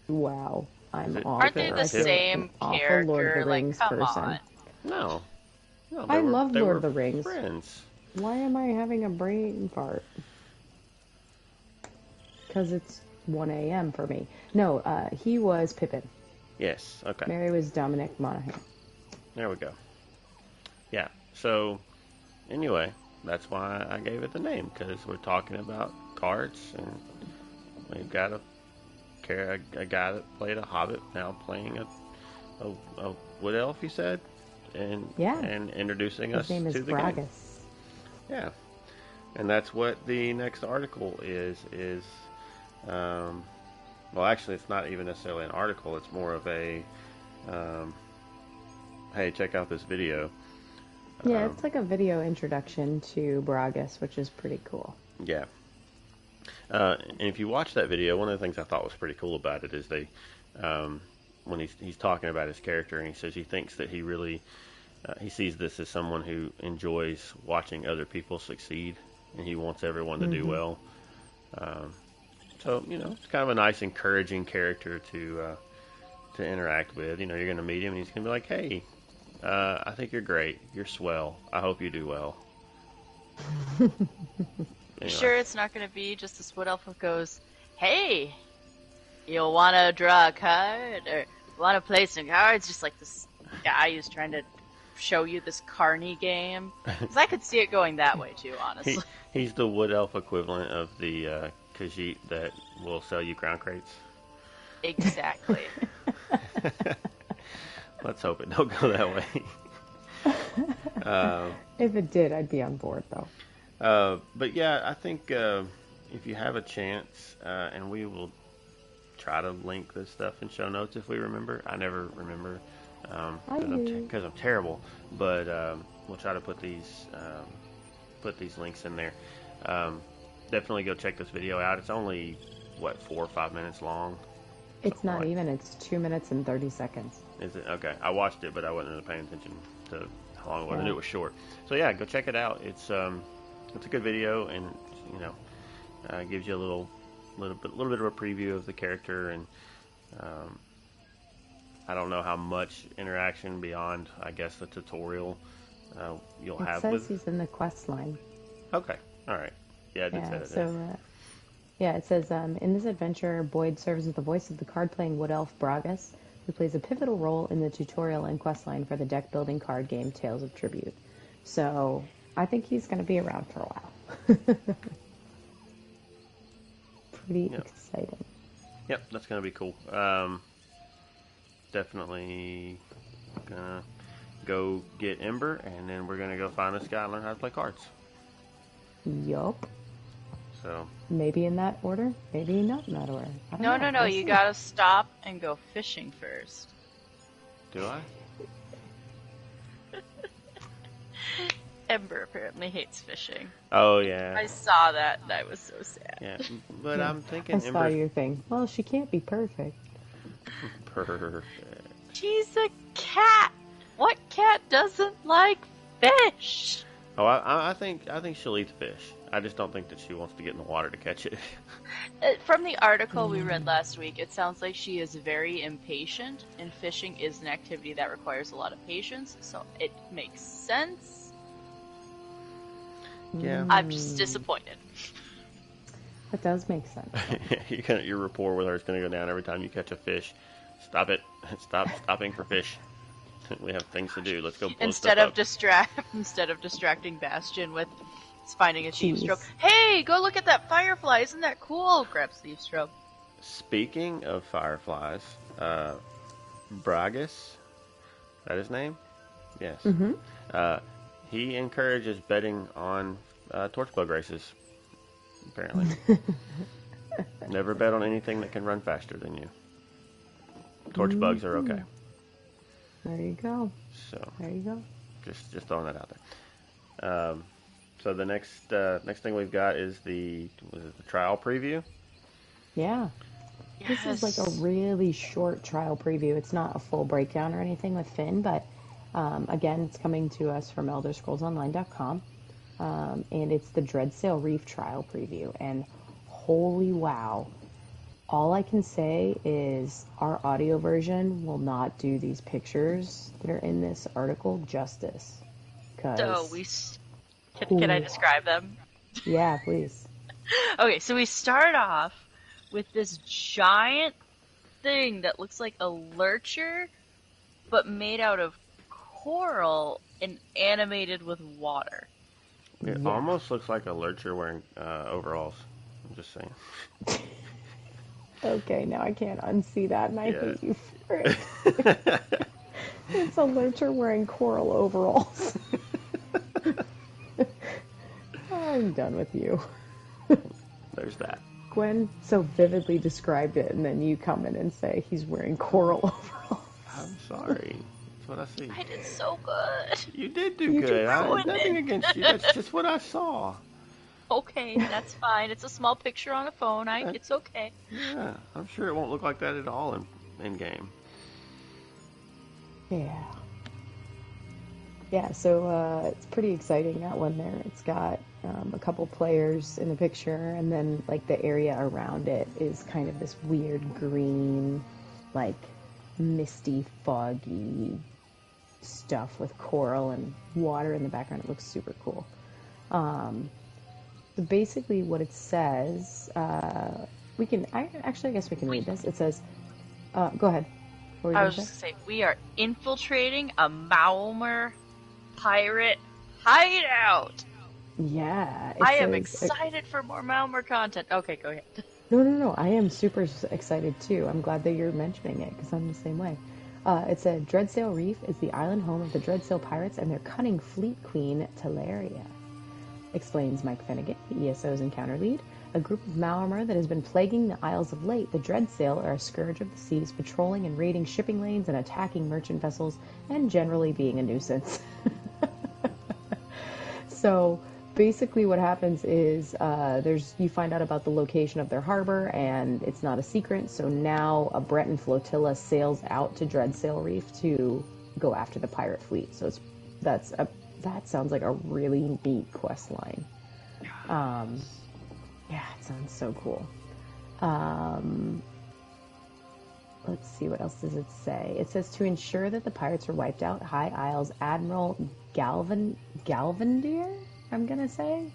wow. I'm it awful. Aren't they the I feel same an awful character? Lord of the Rings Come person. on. No. I love they Lord were of the Rings. Friends. Why am I having a brain fart? Because it's 1 a.m. for me. No, he was Pippin. Yes. Okay. Mary was Dominic Monaghan. There we go. Yeah. So, anyway, that's why I gave it the name, because we're talking about cards, and we've got a guy that played a hobbit now playing a wood elf, you said, and introducing His us name is to the Bragus. game. Yeah, and that's what the next article is. Well, actually, it's not even necessarily an article. It's more of a hey, check out this video. Yeah, it's like a video introduction to Bragus, which is pretty cool. Yeah. And if you watch that video, one of the things I thought was pretty cool about it is when he's talking about his character, and he says he thinks that he really he sees this as someone who enjoys watching other people succeed, and he wants everyone to do well. So it's kind of a nice, encouraging character to interact with. You're going to meet him, and he's going to be like, "Hey, I think you're great. You're swell. I hope you do well." Anyway. Sure, it's not going to be just this wood elf who goes, "Hey, you want to draw a card or want to play some cards?" Just like this guy who's trying to show you this carny game. Because I could see it going that way too, honestly. He's the wood elf equivalent of the Khajiit that will sell you crown crates. Exactly. Let's hope it don't go that way. If it did, I'd be on board, though. But yeah, I think if you have a chance, and we will try to link this stuff in show notes if we remember. I never remember because I'm terrible. But we'll try to put these links in there. Definitely go check this video out. It's only 4 or 5 minutes long. It's not even. It's 2 minutes and 30 seconds. Is it? Okay. I watched it, but I wasn't really paying attention to how long it was. I knew it was short. So yeah, go check it out. It's a good video, and gives you a little bit of a preview of the character, and I don't know how much interaction beyond, I guess, the tutorial you'll have with. It says he's in the quest line. Okay. All right. Yeah, I did say that. So. It says, in this adventure, Boyd serves as the voice of the card-playing wood elf Bragus, who plays a pivotal role in the tutorial and questline for the deck-building card game Tales of Tribute. So, I think he's going to be around for a while. Pretty exciting. Yep, that's going to be cool. Definitely going to go get Ember, and then we're going to go find this guy and learn how to play cards. Yup. So maybe in that order, maybe not in that order. No. We'll you see. gotta stop and go fishing first. Do I? Ember apparently hates fishing. Oh yeah. I saw that and I was so sad. Yeah, but I'm thinking I saw Ember's your thing. Well, she can't be perfect. perfect. She's a cat. What cat doesn't like fish? Oh, I think she'll eat the fish. I just don't think that she wants to get in the water to catch it. From the article we read last week, it sounds like she is very impatient, and fishing is an activity that requires a lot of patience, so it makes sense. Yeah. I'm just disappointed. That does make sense. Your rapport with her is going to go down every time you catch a fish. Stop it. Stop stopping for fish. We have things to do. Let's go blow Instead stuff of instead of distracting Bastion with finding a thieves' Jeez. rope. Hey, go look at that firefly! Isn't that cool? Grabs thieves' rope. Speaking of fireflies, Bragus, is that his name? Yes. Mm-hmm. He encourages betting on torchbug races, apparently. Never bet on anything that can run faster than you. Torchbugs are okay. There you go. So there you go. Just throwing that out there. So the next thing we've got is the trial preview. Yeah. Yes. This is like a really short trial preview. It's not a full breakdown or anything with Finn, but again, it's coming to us from ElderScrollsOnline.com, and it's the Dreadsale Reef trial preview. And holy wow! All I can say is our audio version will not do these pictures that are in this article justice. So can I describe them? Yeah, please. Okay, so we start off with this giant thing that looks like a lurcher, but made out of coral and animated with water. It almost looks like a lurcher wearing overalls. I'm just saying. Okay, now I can't unsee that, and I hate you for it. It's a lurcher wearing coral overalls. I'm done with you. There's that. Gwen so vividly described it, and then you come in and say he's wearing coral overalls. I'm sorry. That's what I see. I did so good. You did do good. I have nothing against you. That's just what I saw. Okay, that's fine. It's a small picture on a phone. It's okay. Yeah, I'm sure it won't look like that at all in game. Yeah. Yeah, so it's pretty exciting, that one there. It's got a couple players in the picture, and then like the area around it is kind of this weird green, like misty, foggy stuff with coral and water in the background. It looks super cool. So basically what it says, I guess we can read this. It says, go ahead. What were you I was just going to say, we are infiltrating a Malmer pirate hideout. Yeah. I am excited for more Malmer content. Okay, go ahead. No. I am super excited too. I'm glad that you're mentioning it because I'm the same way. It said, Dreadsale Reef is the island home of the Dreadsale pirates and their cunning fleet queen, Teleria. Explains Mike Finnegan, the ESO's encounter lead. A group of Malmer that has been plaguing the Isles of late, the Dreadsale are a scourge of the seas, patrolling and raiding shipping lanes and attacking merchant vessels, and generally being a nuisance. So basically what happens is you find out about the location of their harbor, and it's not a secret, so now a Breton flotilla sails out to Dreadsale Reef to go after the pirate fleet. So that sounds like a really neat quest line. Yeah, it sounds so cool. Let's see, what else does it say? It says, to ensure that the pirates are wiped out, High Isles Admiral Galvandir, I'm gonna say?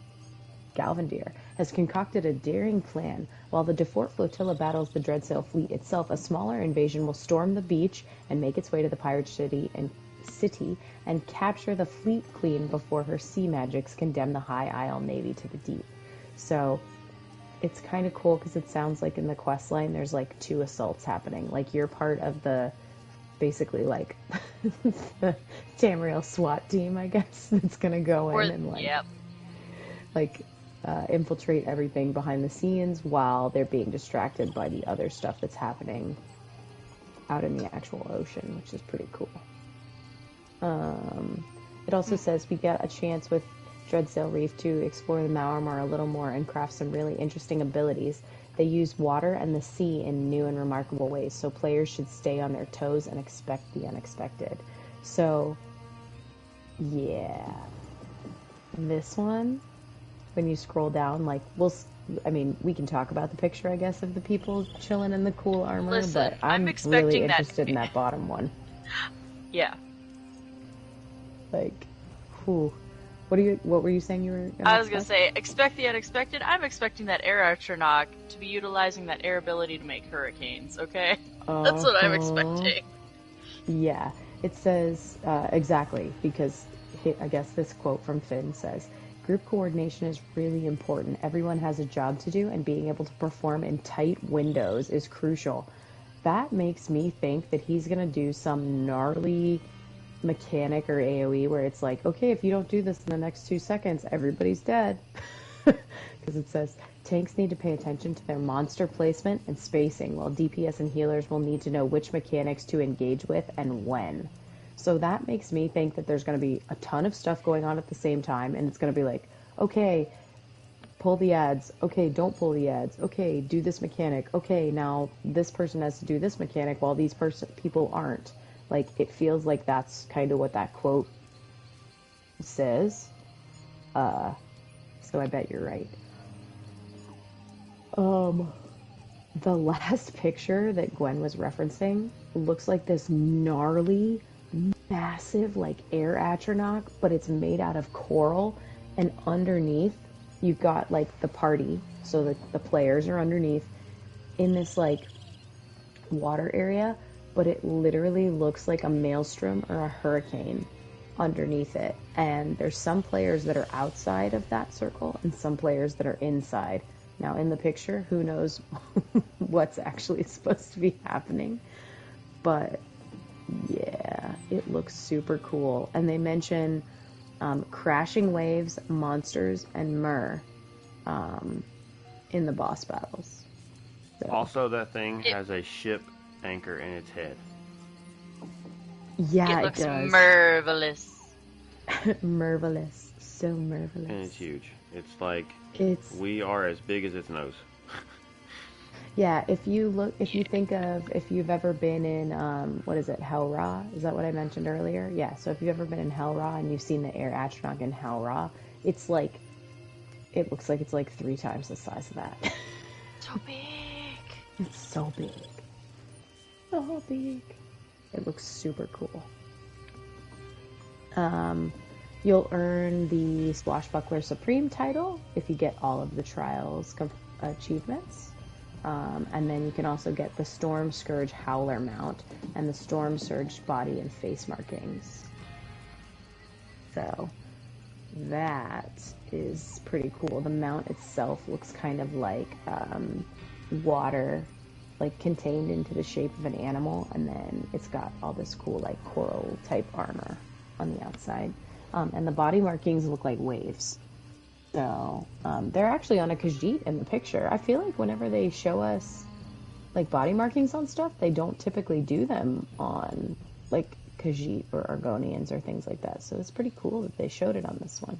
Galvandir has concocted a daring plan. While the Defort flotilla battles the Dreadsale fleet itself, a smaller invasion will storm the beach and make its way to the pirate city and capture the fleet queen before her sea magics condemn the High Isle Navy to the deep. So it's kind of cool because it sounds like in the quest line there's like two assaults happening. Like you're part of the, basically like the Tamriel SWAT team, I guess, that's gonna go in and infiltrate everything behind the scenes while they're being distracted by the other stuff that's happening out in the actual ocean, which is pretty cool. It also says we get a chance with Dreadsale Reef to explore the Malmer a little more and craft some really interesting abilities. They use water and the sea in new and remarkable ways, so players should stay on their toes and expect the unexpected. So, yeah. This one, when you scroll down, we can talk about the picture, I guess, of the people chilling in the cool armor, Listen, but I'm really interested in that bottom one. Yeah. Like, whew. What were you saying you were gonna I was going to say, expect the unexpected. I'm expecting that air astronaut to be utilizing that air ability to make hurricanes, okay? That's what I'm expecting. Yeah, it says, exactly, because I guess this quote from Finn says, group coordination is really important. Everyone has a job to do, and being able to perform in tight windows is crucial. That makes me think that he's going to do some gnarly mechanic or AoE where it's like, okay, if you don't do this in the next 2 seconds, everybody's dead. Because it says, tanks need to pay attention to their monster placement and spacing, while DPS and healers will need to know which mechanics to engage with and when. So that makes me think that there's going to be a ton of stuff going on at the same time, and it's going to be like, okay, pull the ads. Okay, don't pull the ads. Okay, do this mechanic. Okay, now this person has to do this mechanic while these people aren't. Like, it feels like that's kind of what that quote says. So I bet you're right. The last picture that Gwen was referencing looks like this gnarly, massive, like, air atronach, but it's made out of coral, and underneath you've got, like, the party, so the players are underneath in this, like, water area, but it literally looks like a maelstrom or a hurricane underneath it. And there's some players that are outside of that circle and some players that are inside. Now, in the picture, who knows what's actually supposed to be happening. But, yeah, it looks super cool. And they mention crashing waves, monsters, and myrrh in the boss battles. So. Also, that thing has a ship anchor in its head. Yeah, it looks does. marvelous. Marvelous. So marvelous. And it's huge. It's like, we are as big as its nose. Yeah, if you think of, if you've ever been in, what is it, Hell Ra? Is that what I mentioned earlier? Yeah, so if you've ever been in Hell Ra and you've seen the air atronach in Hell Ra, it's like, it looks like it's like 3 times the size of that. So big. It's so big. So big. It looks super cool. You'll earn the Swashbuckler Supreme title if you get all of the Trials achievements. And then you can also get the Storm Scourge Howler mount and the Storm Surge body and face markings. So that is pretty cool. The mount itself looks kind of like water, like contained into the shape of an animal, and then it's got all this cool like coral type armor on the outside. And the body markings look like waves. So, they're actually on a Khajiit in the picture. I feel like whenever they show us, like, body markings on stuff, they don't typically do them on, like, Khajiit or Argonians or things like that. So it's pretty cool that they showed it on this one.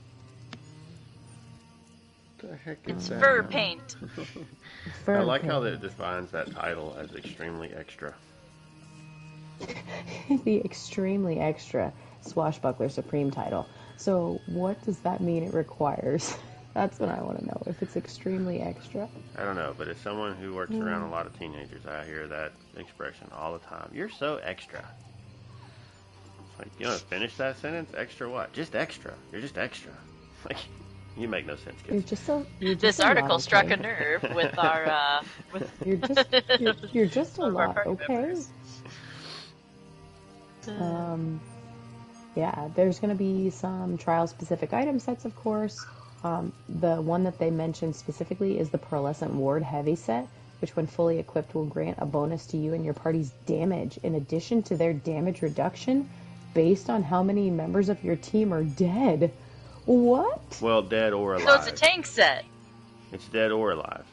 What the heck It's is that? fur paint. I like how it defines that title as extremely extra. The extremely extra Swashbuckler Supreme title. So what does that mean it requires? That's what I want to know, if it's extremely extra. I don't know, but as someone who works around a lot of teenagers, I hear that expression all the time. You're so extra. It's like, you want to finish that sentence? Extra what? Just extra. You're just extra. Like, you make no sense, kids. This article struck a nerve with our You're just a lot, okay? Members. Yeah, there's going to be some trial-specific item sets, of course. The one that they mentioned specifically is the Pearlescent Ward Heavyset, which when fully equipped will grant a bonus to you and your party's damage, in addition to their damage reduction, based on how many members of your team are dead. What? Well, dead or alive. So it's a tank set. It's dead or alive.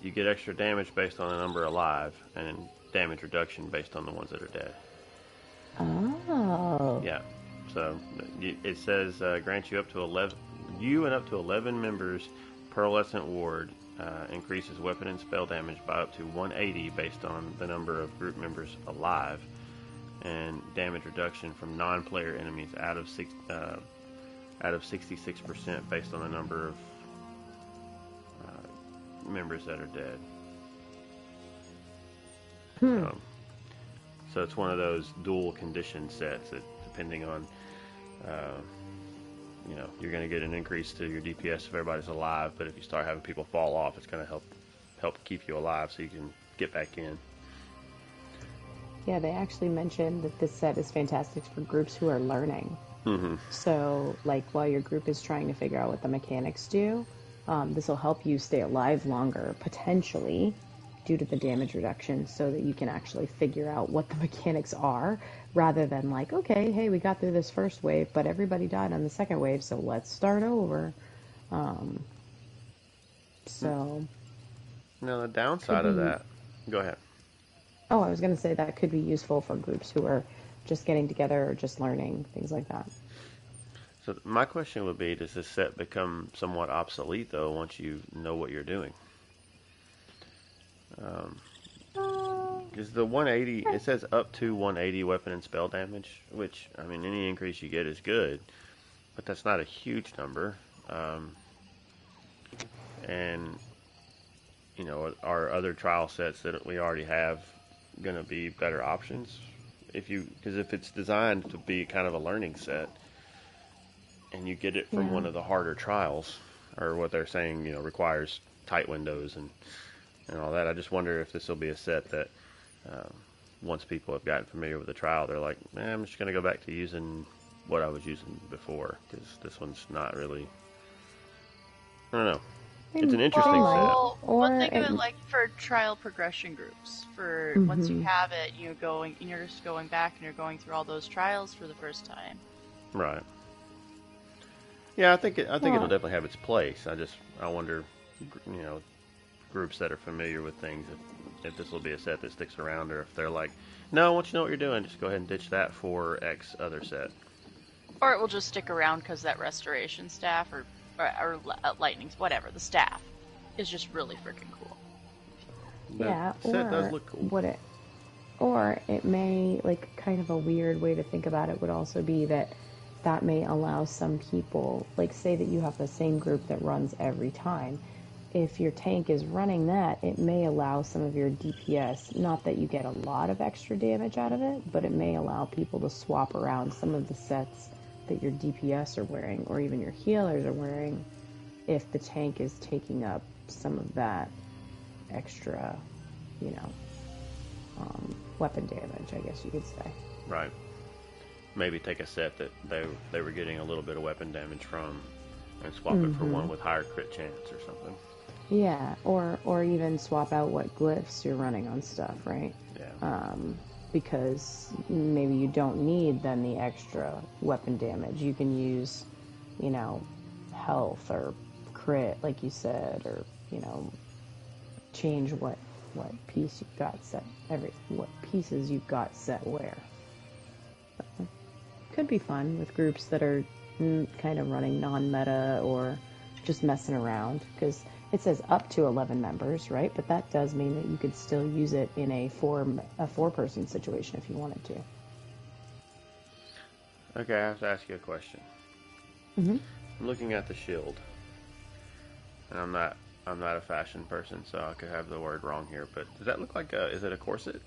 You get extra damage based on the number alive, and damage reduction based on the ones that are dead. Oh. Yeah. So it says grants you up to 11. You and up to 11 members. Pearlescent Ward increases weapon and spell damage by up to 180 based on the number of group members alive, and damage reduction from non-player enemies out of 66% based on the number of members that are dead. So it's one of those dual condition sets that, depending on, you're going to get an increase to your DPS if everybody's alive, but if you start having people fall off, it's going to help keep you alive so you can get back in. Yeah, they actually mentioned that this set is fantastic for groups who are learning. Mm-hmm. So, like, while your group is trying to figure out what the mechanics do, this will help you stay alive longer, potentially, due to the damage reduction, so that you can actually figure out what the mechanics are, rather than like, okay, hey, we got through this first wave, but everybody died on the second wave, so let's start over. So... Now, the downside of that... Go ahead. Oh, I was going to say that could be useful for groups who are just getting together or just learning, things like that. So my question would be, does this set become somewhat obsolete, though, once you know what you're doing? Because the 180, it says up to 180 weapon and spell damage, which, I mean, any increase you get is good, but that's not a huge number. And, you know, are other trial sets that we already have going to be better options? Because if it's designed to be kind of a learning set, and you get it from one of the harder trials, or what they're saying, you know, requires tight windows and all that, I just wonder if this will be a set that once people have gotten familiar with the trial, they're like, I'm just going to go back to using what I was using before, because this one's not really, I don't know. It's an interesting set. Well, think of it like for trial progression groups. For once you have it, you're just going back and you're going through all those trials for the first time. Right. Yeah, I think it'll definitely have its place. I wonder, you know, groups that are familiar with things, if this will be a set that sticks around, or if they're like, no, once you know what you're doing, just go ahead and ditch that for X other set. Or it will just stick around because that restoration staff or lightnings, whatever, the staff is just really freaking cool. Yeah, set does look cool. Or it may, like, kind of a weird way to think about it would also be that may allow some people, like, say that you have the same group that runs every time. If your tank is running that, it may allow some of your DPS, not that you get a lot of extra damage out of it, but it may allow people to swap around some of the sets that your DPS are wearing, or even your healers are wearing, if the tank is taking up some of that extra, you know, weapon damage, I guess you could say. Right. Maybe take a set that they were getting a little bit of weapon damage from, and swap it for one with higher crit chance or something. Yeah, or even swap out what glyphs you're running on stuff, right? Yeah. Because maybe you don't need then the extra weapon damage. You can use, you know, health or crit, like you said, or, you know, change what piece you've got set, what pieces you've got set where. So, could be fun with groups that are kind of running non-meta or just messing around, because it says up to 11 members, right? But that does mean that you could still use it in a four-person situation if you wanted to. Okay, I have to ask you a question. I'm looking at the shield, and I'm not a fashion person, so I could have the word wrong here, but does that look like is it a corset?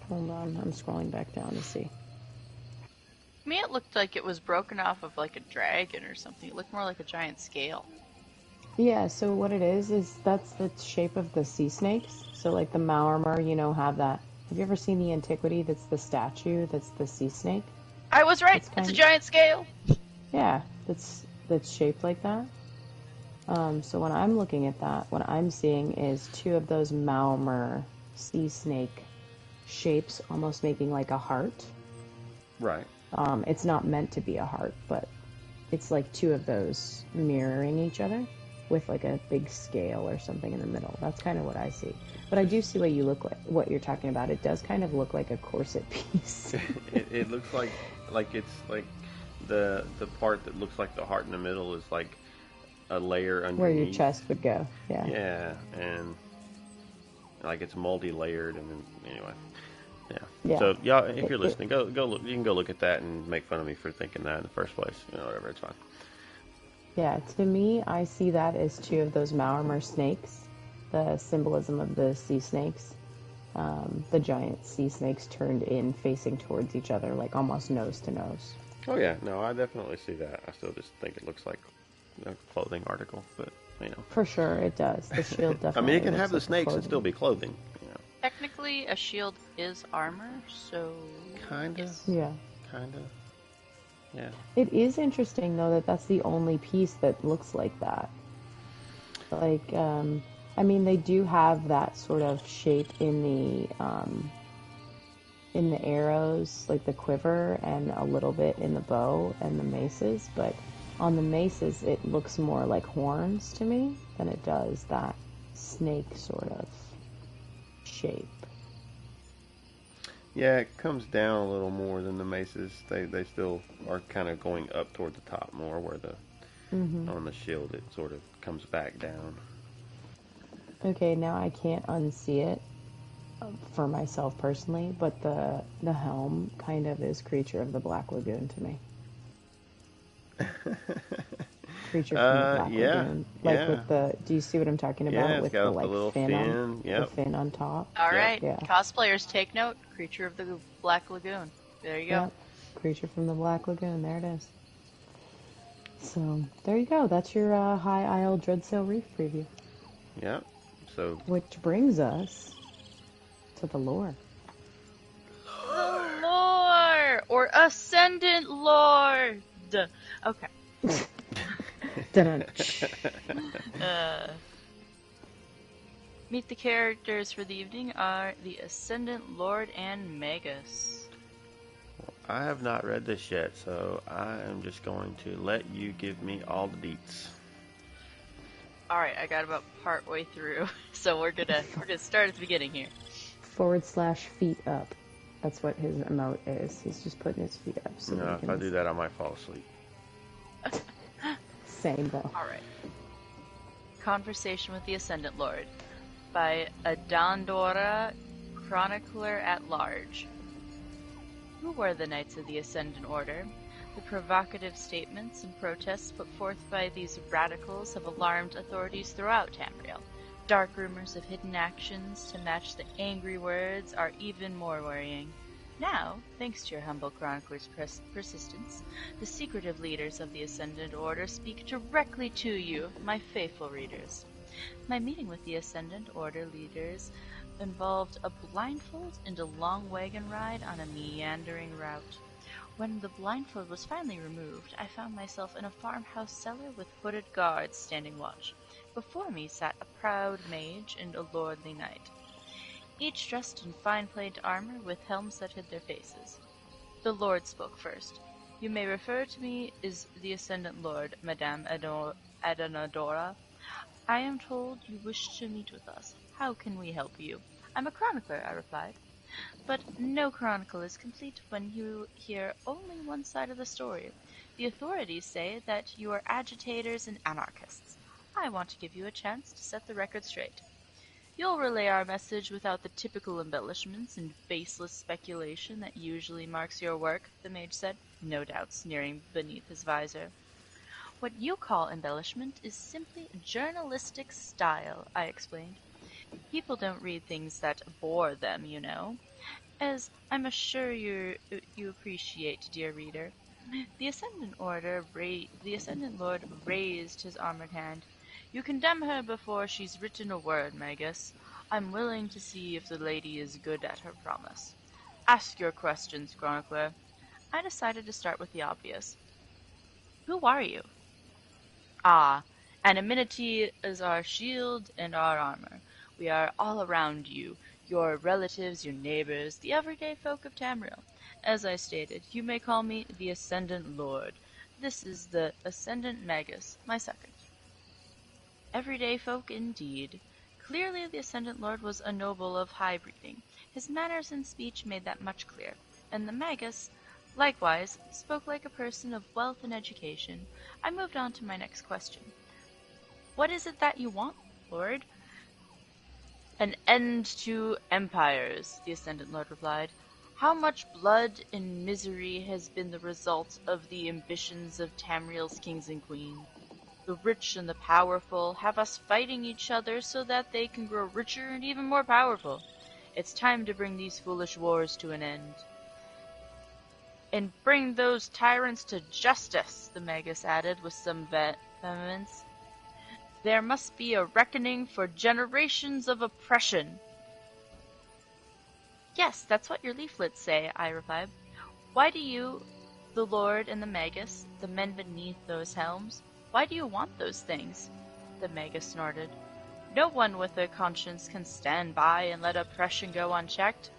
Hold on, I'm scrolling back down to see. To me, it looked like it was broken off of like a dragon or something. It looked more like a giant scale. Yeah, so what it is that's the shape of the sea snakes. So like the Maormer, you know, have that. Have you ever seen the antiquity that's the statue that's the sea snake? I was right. It's a giant scale. Yeah, that's shaped like that. So when I'm looking at that, what I'm seeing is two of those Maormer sea snake shapes almost making like a heart. Right. It's not meant to be a heart, but it's like two of those mirroring each other with like a big scale or something in the middle. That's kind of what I see. But I do see what you're talking about. It does kind of look like a corset piece. it looks like it's like the part that looks like the heart in the middle is like a layer underneath. Where your chest would go. Yeah. Yeah, and like it's multi-layered, and then anyway. Yeah. So y'all, if you're listening, go look. You can go look at that and make fun of me for thinking that in the first place. You know, whatever, it's fine. Yeah, to me, I see that as two of those Maormer snakes, the symbolism of the sea snakes, the giant sea snakes turned in, facing towards each other, like almost nose to nose. Oh yeah, no, I definitely see that. I still just think it looks like a clothing article, but you know. For sure, it does. The shield definitely. I mean, it can have the like snakes clothing. and still be clothing. You know. Technically, a shield is armor, so kinda. yes. Yeah. Kinda. Yeah. It is interesting though that that's the only piece that looks like that. Like, I I mean, they do have that sort of shape in the arrows, like the quiver, and a little bit in the bow and the maces, but on the maces it looks more like horns to me than it does that snake sort of shape. Yeah, it comes down a little more than the maces. They still are kind of going up toward the top more, where the on the shield it sort of comes back down. Okay, now I can't unsee it for myself personally, but the helm kind of is Creature of the Black Lagoon to me. Creature from the Black Lagoon. Like with the, do you see what I'm talking about? It's With got the like little fin. the fin on top. All right, Yeah. cosplayers, take note. Creature of the Black Lagoon. There you go. Yep. Creature from the Black Lagoon. There it is. So there you go. That's your High Isle Dreadsale Reef preview. Yep. So, which brings us to the lore. The lore, or Ascendant Lord. Okay. Meet the characters for the evening are the Ascendant Lord and Magus. I have not read this yet, so I am just going to let you give me all the deets. Alright, I got about part way through, so we're gonna start at the beginning here. / feet up. That's what his emote is. He's just putting his feet up. So no, if I do that, I might fall asleep. Same though. Alright. Conversation with the Ascendant Lord by Adandora, Chronicler at Large. Who were the Knights of the Ascendant Order? The provocative statements and protests put forth by these radicals have alarmed authorities throughout Tamriel. Dark rumors of hidden actions to match the angry words are even more worrying. Now, thanks to your humble chronicler's persistence, the secretive leaders of the Ascendant Order speak directly to you, my faithful readers. My meeting with the Ascendant Order leaders involved a blindfold and a long wagon ride on a meandering route. When the blindfold was finally removed, I found myself in a farmhouse cellar with hooded guards standing watch. Before me sat a proud mage and a lordly knight, each dressed in fine-planed armor with helms that hid their faces. The Lord spoke first. You may refer to me as the Ascendant Lord, Madame Adanadora. I am told you wish to meet with us. How can we help you? I'm a chronicler, I replied. But no chronicle is complete when you hear only one side of the story. The authorities say that you are agitators and anarchists. I want to give you a chance to set the record straight. You'll relay our message without the typical embellishments and baseless speculation that usually marks your work, the mage said, no doubt sneering beneath his visor. What you call embellishment is simply journalistic style, I explained. People don't read things that bore them, you know. As I'm sure you appreciate, dear reader. The Ascendant Lord raised his armored hand. You condemn her before she's written a word, Magus. I'm willing to see if the lady is good at her promise. Ask your questions, chronicler. I decided to start with the obvious. Who are you? Ah, an amenity is our shield and our armor. We are all around you, your relatives, your neighbors, the everyday folk of Tamriel. As I stated, you may call me the Ascendant Lord. This is the Ascendant Magus, my second. Everyday folk indeed. Clearly the Ascendant Lord was a noble of high breeding. His manners and speech made that much clear. And the Magus, likewise, spoke like a person of wealth and education. I moved on to my next question. What is it that you want, Lord? An end to empires, the Ascendant Lord replied. How much blood and misery has been the result of the ambitions of Tamriel's kings and queens? The rich and the powerful have us fighting each other so that they can grow richer and even more powerful. It's time to bring these foolish wars to an end. And bring those tyrants to justice, the Magus added with some vehemence. There must be a reckoning for generations of oppression. Yes, that's what your leaflets say, I replied. Why do you, the Lord and the Magus, the men beneath those helms, why do you want those things? The Magus snorted. No one with a conscience can stand by and let oppression go unchecked.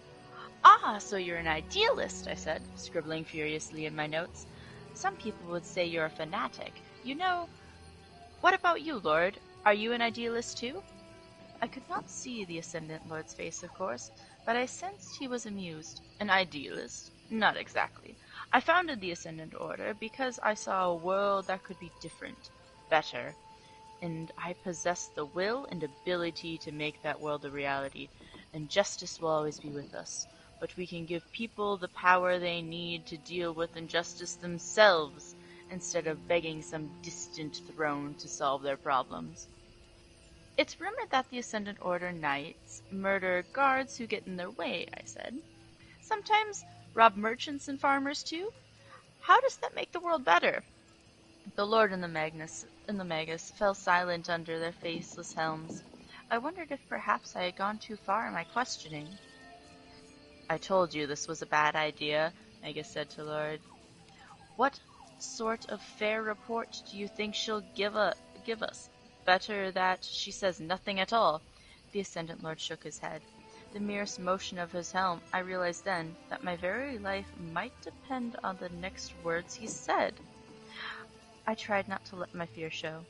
Ah, so you're an idealist, I said, scribbling furiously in my notes. Some people would say you're a fanatic. You know, what about you, Lord? Are you an idealist too? I could not see the Ascendant Lord's face, of course, but I sensed he was amused. An idealist? Not exactly. I founded the Ascendant Order because I saw a world that could be different, better, and I possess the will and ability to make that world a reality, and justice will always be with us. But we can give people the power they need to deal with injustice themselves, instead of begging some distant throne to solve their problems. It's rumored that the Ascendant Order knights murder guards who get in their way, I said. Sometimes rob merchants and farmers too? How does that make the world better? The Lord and the Magus fell silent under their faceless helms. I wondered if perhaps I had gone too far in my questioning. I told you this was a bad idea, Magus said to Lord. What sort of fair report do you think she'll give us? Better that she says nothing at all. The Ascendant Lord shook his head. The merest motion of his helm, I realized then that my very life might depend on the next words he said. I tried not to let my fear show.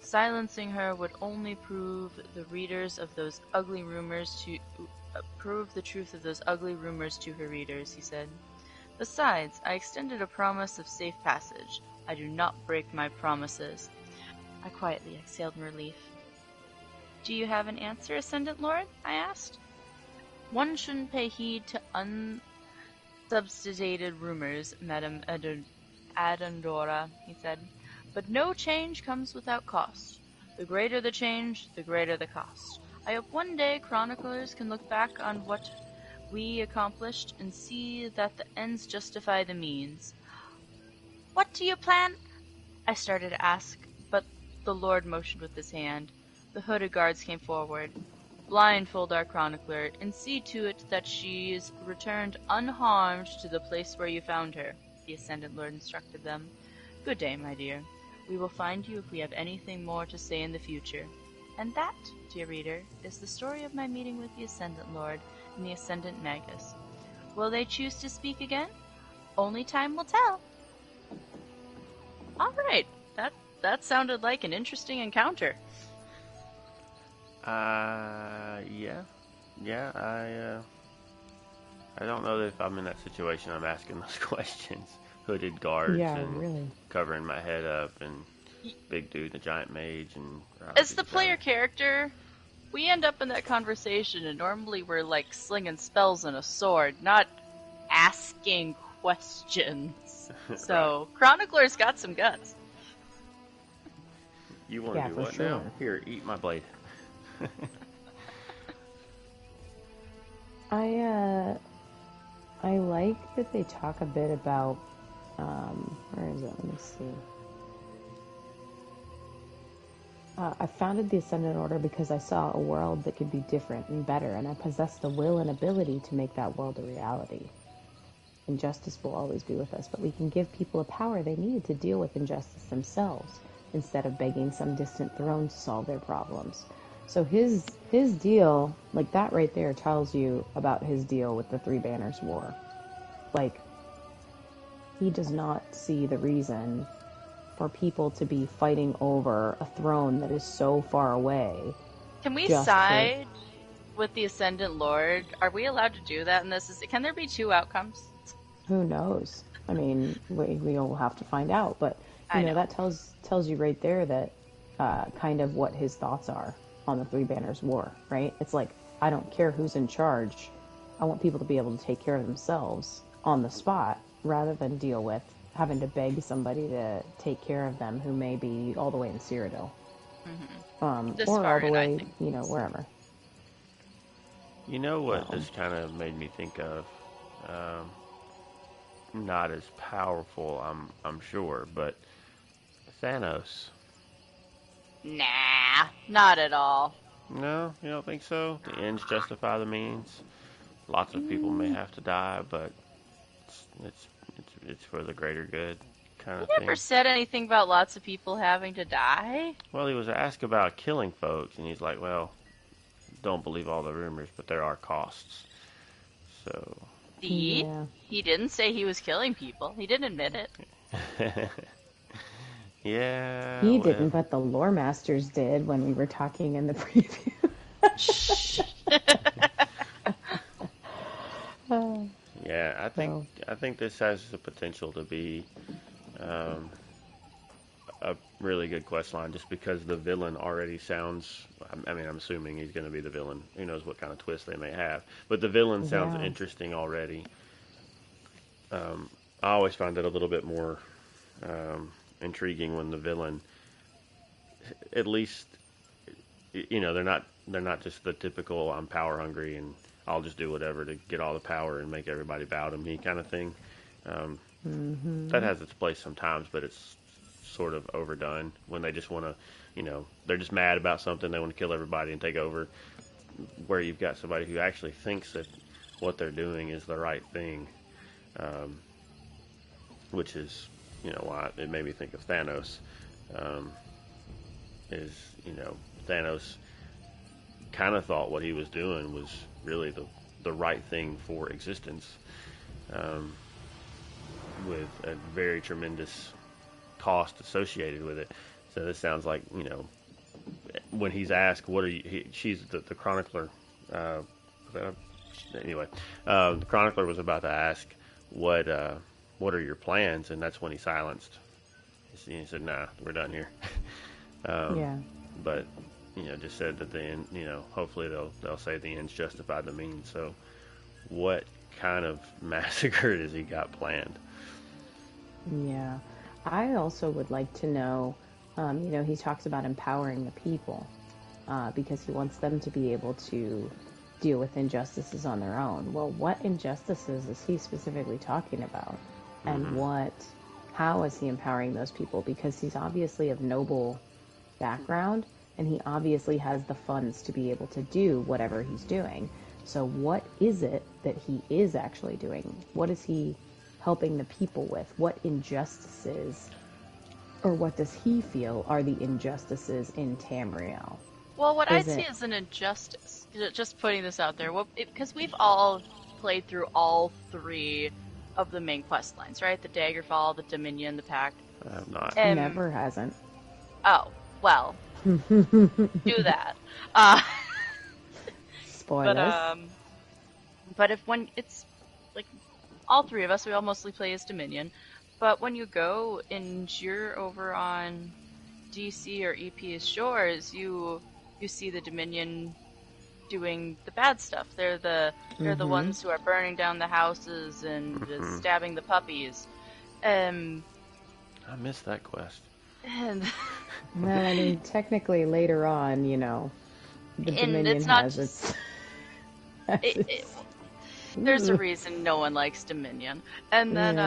Silencing her would only prove the truth of those ugly rumors to her readers, he said. Besides, I extended a promise of safe passage. I do not break my promises. I quietly exhaled in relief. Do you have an answer, Ascendant Lord? I asked. One shouldn't pay heed to unsubstantiated rumors, Madame Adandora, he said. But no change comes without cost. The greater the change, the greater the cost. I hope one day chroniclers can look back on what we accomplished and see that the ends justify the means. What do you plan? I started to ask, but the Lord motioned with his hand. The hooded guards came forward. Blindfold our chronicler, and see to it that she is returned unharmed to the place where you found her, the Ascendant Lord instructed them. Good day, my dear. We will find you if we have anything more to say in the future. And that, dear reader, is the story of my meeting with the Ascendant Lord and the Ascendant Magus. Will they choose to speak again? Only time will tell. All right, that sounded like an interesting encounter. Yeah, I don't know if I'm in that situation. I'm asking those questions. Hooded guards and really. covering my head up and big dude, the giant mage, and as the player character, we end up in that conversation, and normally we're like slinging spells and a sword, not asking questions. So Chronicler's got some guts. You want to do what now? Here, eat my blade. I like that they talk a bit about, where is it? Let me see. I founded the Ascendant Order because I saw a world that could be different and better, and I possess the will and ability to make that world a reality. Injustice will always be with us, but we can give people the power they need to deal with injustice themselves, instead of begging some distant throne to solve their problems. So his deal, like that right there, tells you about his deal with the Three Banners War. Like, he does not see the reason for people to be fighting over a throne that is so far away. Can we side with the Ascendant Lord? Are we allowed to do that in this? Can there be two outcomes? Who knows? I mean, we'll have to find out. But you know, that tells you right there that kind of what his thoughts are on the Three Banners War, right? It's like, I don't care who's in charge. I want people to be able to take care of themselves on the spot, rather than deal with having to beg somebody to take care of them who may be all the way in Cyrodiil. Mm-hmm. Or all the way, you know, wherever. You know what this kind of made me think of? Not as powerful, I'm sure, but Thanos. Nah, not at all. No, you don't think so? The ends justify the means. Lots of people may have to die, but it's for the greater good. kind of He thing. never said anything about lots of people having to die. Well, he was asked about killing folks, and he's like, well, don't believe all the rumors, but there are costs. So. See? Yeah. He didn't say he was killing people. He didn't admit it. Yeah. He well. didn't, but the lore masters did when we were talking in the preview. Shh. Yeah, I think this has the potential to be a really good quest line, just because the villain already sounds. I mean, I'm assuming he's going to be the villain. Who knows what kind of twist they may have, but the villain sounds Yeah. interesting already. I always find it a little bit more intriguing when the villain, at least, they're not just the typical I'm power hungry and I'll just do whatever to get all the power and make everybody bow to me kind of thing. That has its place sometimes, but it's sort of overdone when they just want to, they're just mad about something. They want to kill everybody and take over. Where you've got somebody who actually thinks that what they're doing is the right thing, which is, why it made me think of Thanos. Thanos kind of thought what he was doing was really the right thing for existence, with a very tremendous cost associated with it. So this sounds like, when he's asked, what are you, she's the chronicler, anyway, the chronicler was about to ask, what are your plans? And that's when he silenced. He said, nah, we're done here. Yeah. But, just said that the end, hopefully they'll say the ends justify the means. So what kind of massacre does he got planned? Yeah. I also would like to know, he talks about empowering the people, because he wants them to be able to deal with injustices on their own. Well, what injustices is he specifically talking about? And how is he empowering those people? Because he's obviously of noble background, and he obviously has the funds to be able to do whatever he's doing. So what is it that he is actually doing? What is he helping the people with? What injustices, or what does he feel are the injustices in Tamriel? Well, what I see as an injustice, just putting this out there, because we've all played through all three of the main quest lines, right? The Daggerfall, the Dominion, the Pact. I have not. Never hasn't. Oh, well, do that. Spoilers. But if it's like all three of us, we all mostly play as Dominion. But when you go and you're over on DC or EP's shores, you see the Dominion doing the bad stuff. They're the ones who are burning down the houses and stabbing the puppies. I missed that quest. And well, I mean, technically later on, the Dominion has its... There's a reason no one likes Dominion. And then,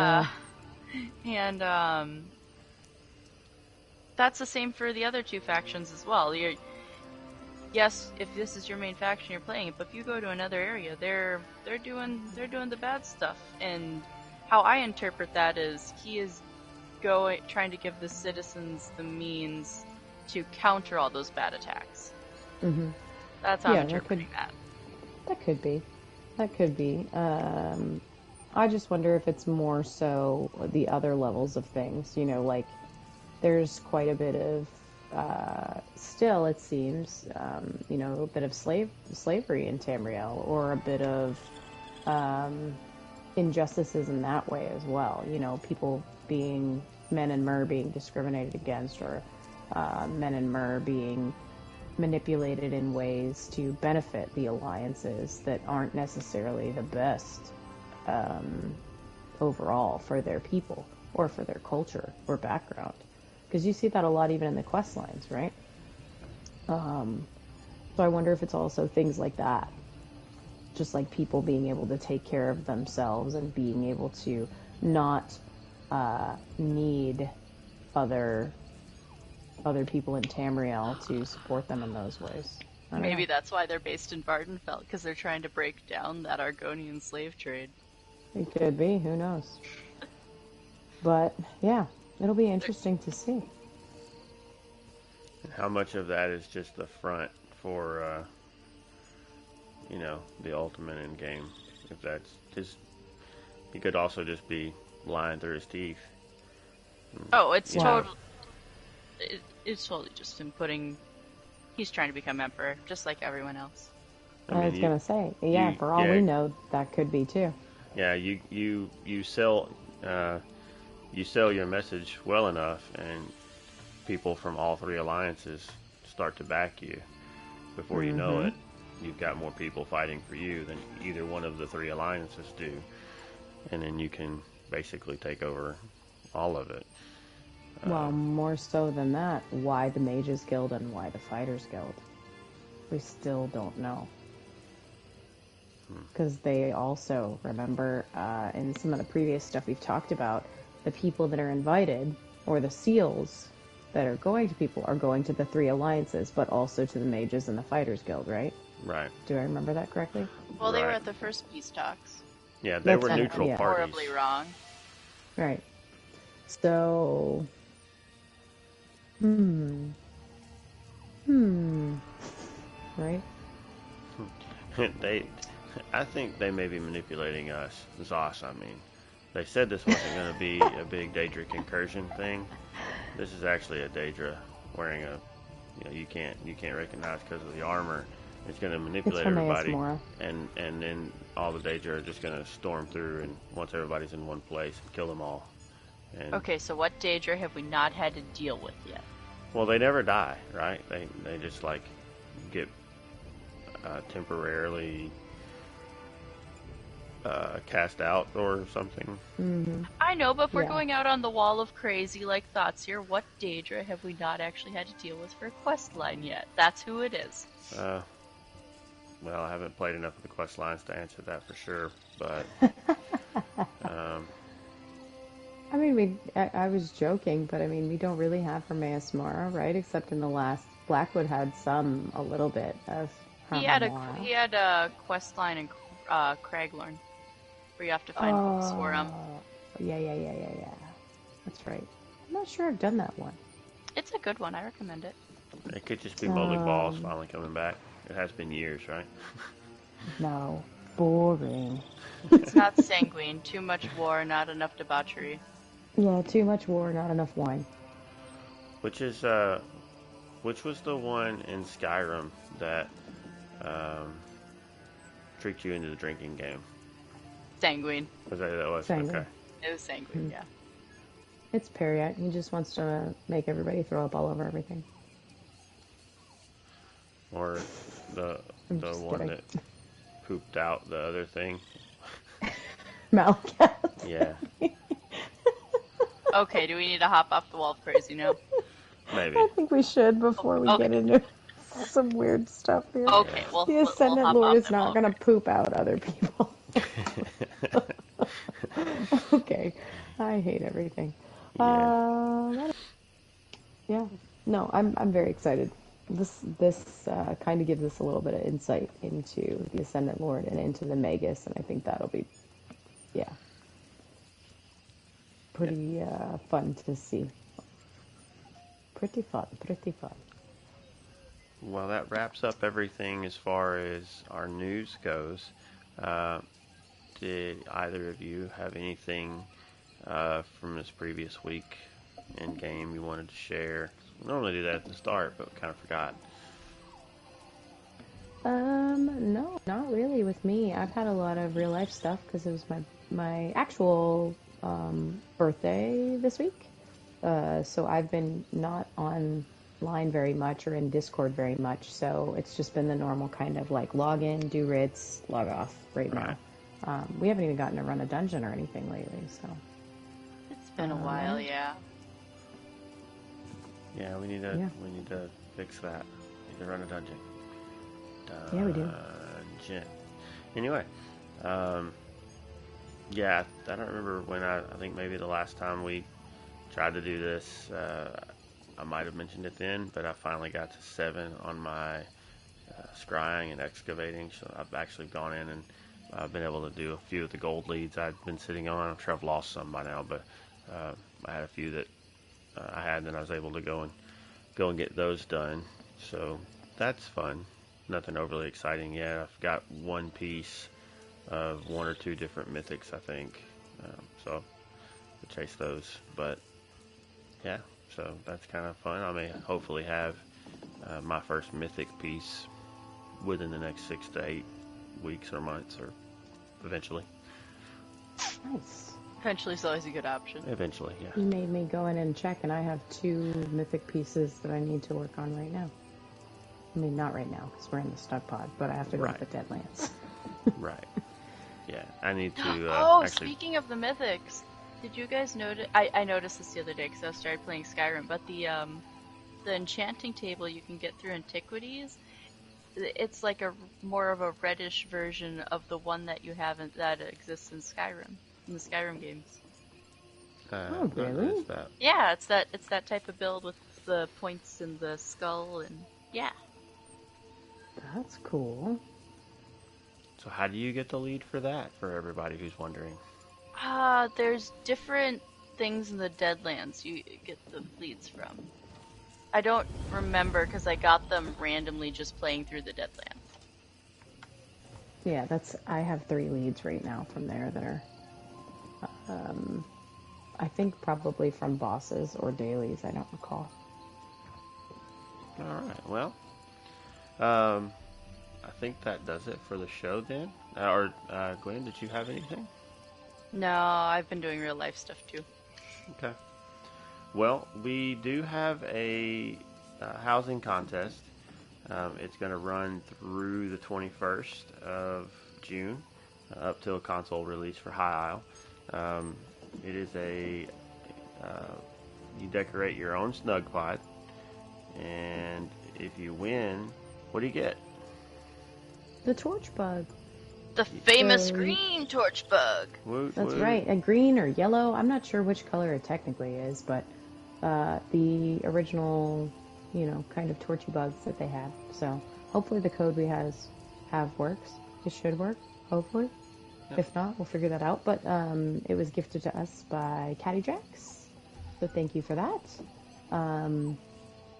that's the same for the other two factions as well. Yes, if this is your main faction, you're playing it, but if you go to another area, they're doing the bad stuff. And how I interpret that is he is trying to give the citizens the means to counter all those bad attacks. Mm-hmm. That's how I'm interpreting that. That could be. I just wonder if it's more so the other levels of things. Like there's quite a bit of still, it seems, a bit of slavery in Tamriel, or a bit of injustices in that way as well. People men and mer being discriminated against, or men and mer being manipulated in ways to benefit the alliances that aren't necessarily the best overall for their people or for their culture or background. Because you see that a lot even in the quest lines, right? So I wonder if it's also things like that. Just like people being able to take care of themselves and being able to not need other people in Tamriel to support them in those ways. Maybe that's why they're based in Vardenfell, because they're trying to break down that Argonian slave trade. It could be, who knows. But, yeah, It'll be interesting to see. And how much of that is just the front for, the ultimate end game? If that's just, he could also just be lying through his teeth. Oh, it's Yeah. totally. It's totally just him putting. He's trying to become emperor, just like everyone else. I was gonna say, yeah, for all we know, that could be too. Yeah, you sell your message well enough, and people from all three alliances start to back you. Before you know it, you've got more people fighting for you than either one of the three alliances do, and then you can basically take over all of it. Well, more so than that, why the Mages Guild and why the Fighters Guild? We still don't know. Because they also, remember, in some of the previous stuff we've talked about, the people that are invited, or the seals that are going to people, are going to the three alliances, but also to the Mages and the Fighters Guild, right? Right. Do I remember that correctly? Well, they were Right. at the first peace talks. Yeah, they That's were kind of- neutral yeah. parties. Horribly wrong. Right. So... Right? I think they may be manipulating us, Zos. I mean, they said this wasn't going to be a big Daedric incursion thing. This is actually a Daedra wearing a, you can't recognize because of the armor. It's going to manipulate from everybody, ASMR. and then all the Daedra are just going to storm through, and once everybody's in one place, kill them all. And, Okay, so what Daedra have we not had to deal with yet? well, they never die, right? They just like get temporarily cast out or something. I know, but if we're Yeah. going out on the wall of crazy like thoughts here, what Daedra have we not actually had to deal with for a quest line yet? That's who it is. Well, I haven't played enough of the quest lines to answer that for sure, but I mean, I was joking, but I mean, we don't really have from Mara, right? Except in the last, Blackwood had a little bit of He had Hermamora. a quest line in Craglorn where you have to find books for him. Yeah. That's right. I'm not sure I've done that one. It's a good one. I recommend it. it could just be bowling balls finally coming back. It has been years, right? No. Boring. It's not sanguine. Too much war, not enough debauchery. Yeah, too much war, not enough wine. Which was the one in Skyrim that tricked you into the drinking game? Sanguine. Was that was? Sanguine. Okay. It was sanguine, yeah. It's Periat. He just wants to make everybody throw up all over everything. Or the I'm the just one kidding. that pooped out the other thing. Malakath. Yeah, Okay, do we need to hop off the wall of crazy now? maybe. I think we should before we Okay. get into some weird stuff here. Okay, well, The we'll Ascendant hop Lord off is the not wall. going to poop out other people. Okay, I hate everything. Yeah, no, I'm very excited. This kind of gives us a little bit of insight into the Ascendant Lord and into the Magus, and I think that'll be, pretty fun to see. Pretty fun. Well, that wraps up everything as far as our news goes. Did either of you have anything from this previous week in game you wanted to share? We normally do that at the start, but kind of forgot. No, not really with me. I've had a lot of real life stuff because it was my actual birthday this week. So I've been not online very much or in Discord very much. So it's just been the normal kind of like log in, do writs, log off right now. We haven't even gotten to run a dungeon or anything lately. So It's been a while, yeah. Yeah, we need to fix that. We need to run a dungeon. Yeah, we do. Dungeon. Anyway, yeah, I don't remember when I think maybe the last time we tried to do this, I might have mentioned it then, but I finally got to 7 on my scrying and excavating, so I've actually gone in and I've been able to do a few of the gold leads I've been sitting on. I'm sure I've lost some by now, but I had a few that I had, and I was able to go and get those done. So that's fun. Nothing overly exciting yet. I've got one piece of one or two different mythics, I think. So to chase those, but yeah. So that's kind of fun. I may hopefully have my first mythic piece within the next 6 to 8 weeks or months, or eventually. Nice. Eventually is always a good option. Eventually, yeah. You made me go in and check, and I have 2 mythic pieces that I need to work on right now. I mean, not right now, because we're in the Snugpod, but I have to go to the Deadlands. Right. Yeah, I need to actually... Speaking of the mythics, did you guys notice... I noticed this the other day, because I started playing Skyrim, but the enchanting table you can get through Antiquities, it's like a more of a reddish version of the one that you have that exists in Skyrim, in the Skyrim games. Oh, really? Yeah, it's that type of build with the points and the skull, and yeah. That's cool. So how do you get the lead for that, for everybody who's wondering? There's different things in the Deadlands you get the leads from. I don't remember because I got them randomly just playing through the Deadlands. Yeah, I have 3 leads right now from there that are, I think probably from bosses or dailies, I don't recall. Alright, well, I think that does it for the show then. Gwen, did you have anything? No, I've been doing real life stuff too. Okay. Well, we do have a housing contest. It's going to run through the 21st of June, up till console release for High Isle. It is you decorate your own Snugpod, and if you win, what do you get? The torch bug. The famous green torch bug. That's right, a green or yellow. I'm not sure which color it technically is, but the original, kind of torchy bugs that they had. So hopefully the code we have works. It should work, hopefully. Yep. If not, we'll figure that out. But it was gifted to us by Caddy Jax, so thank you for that.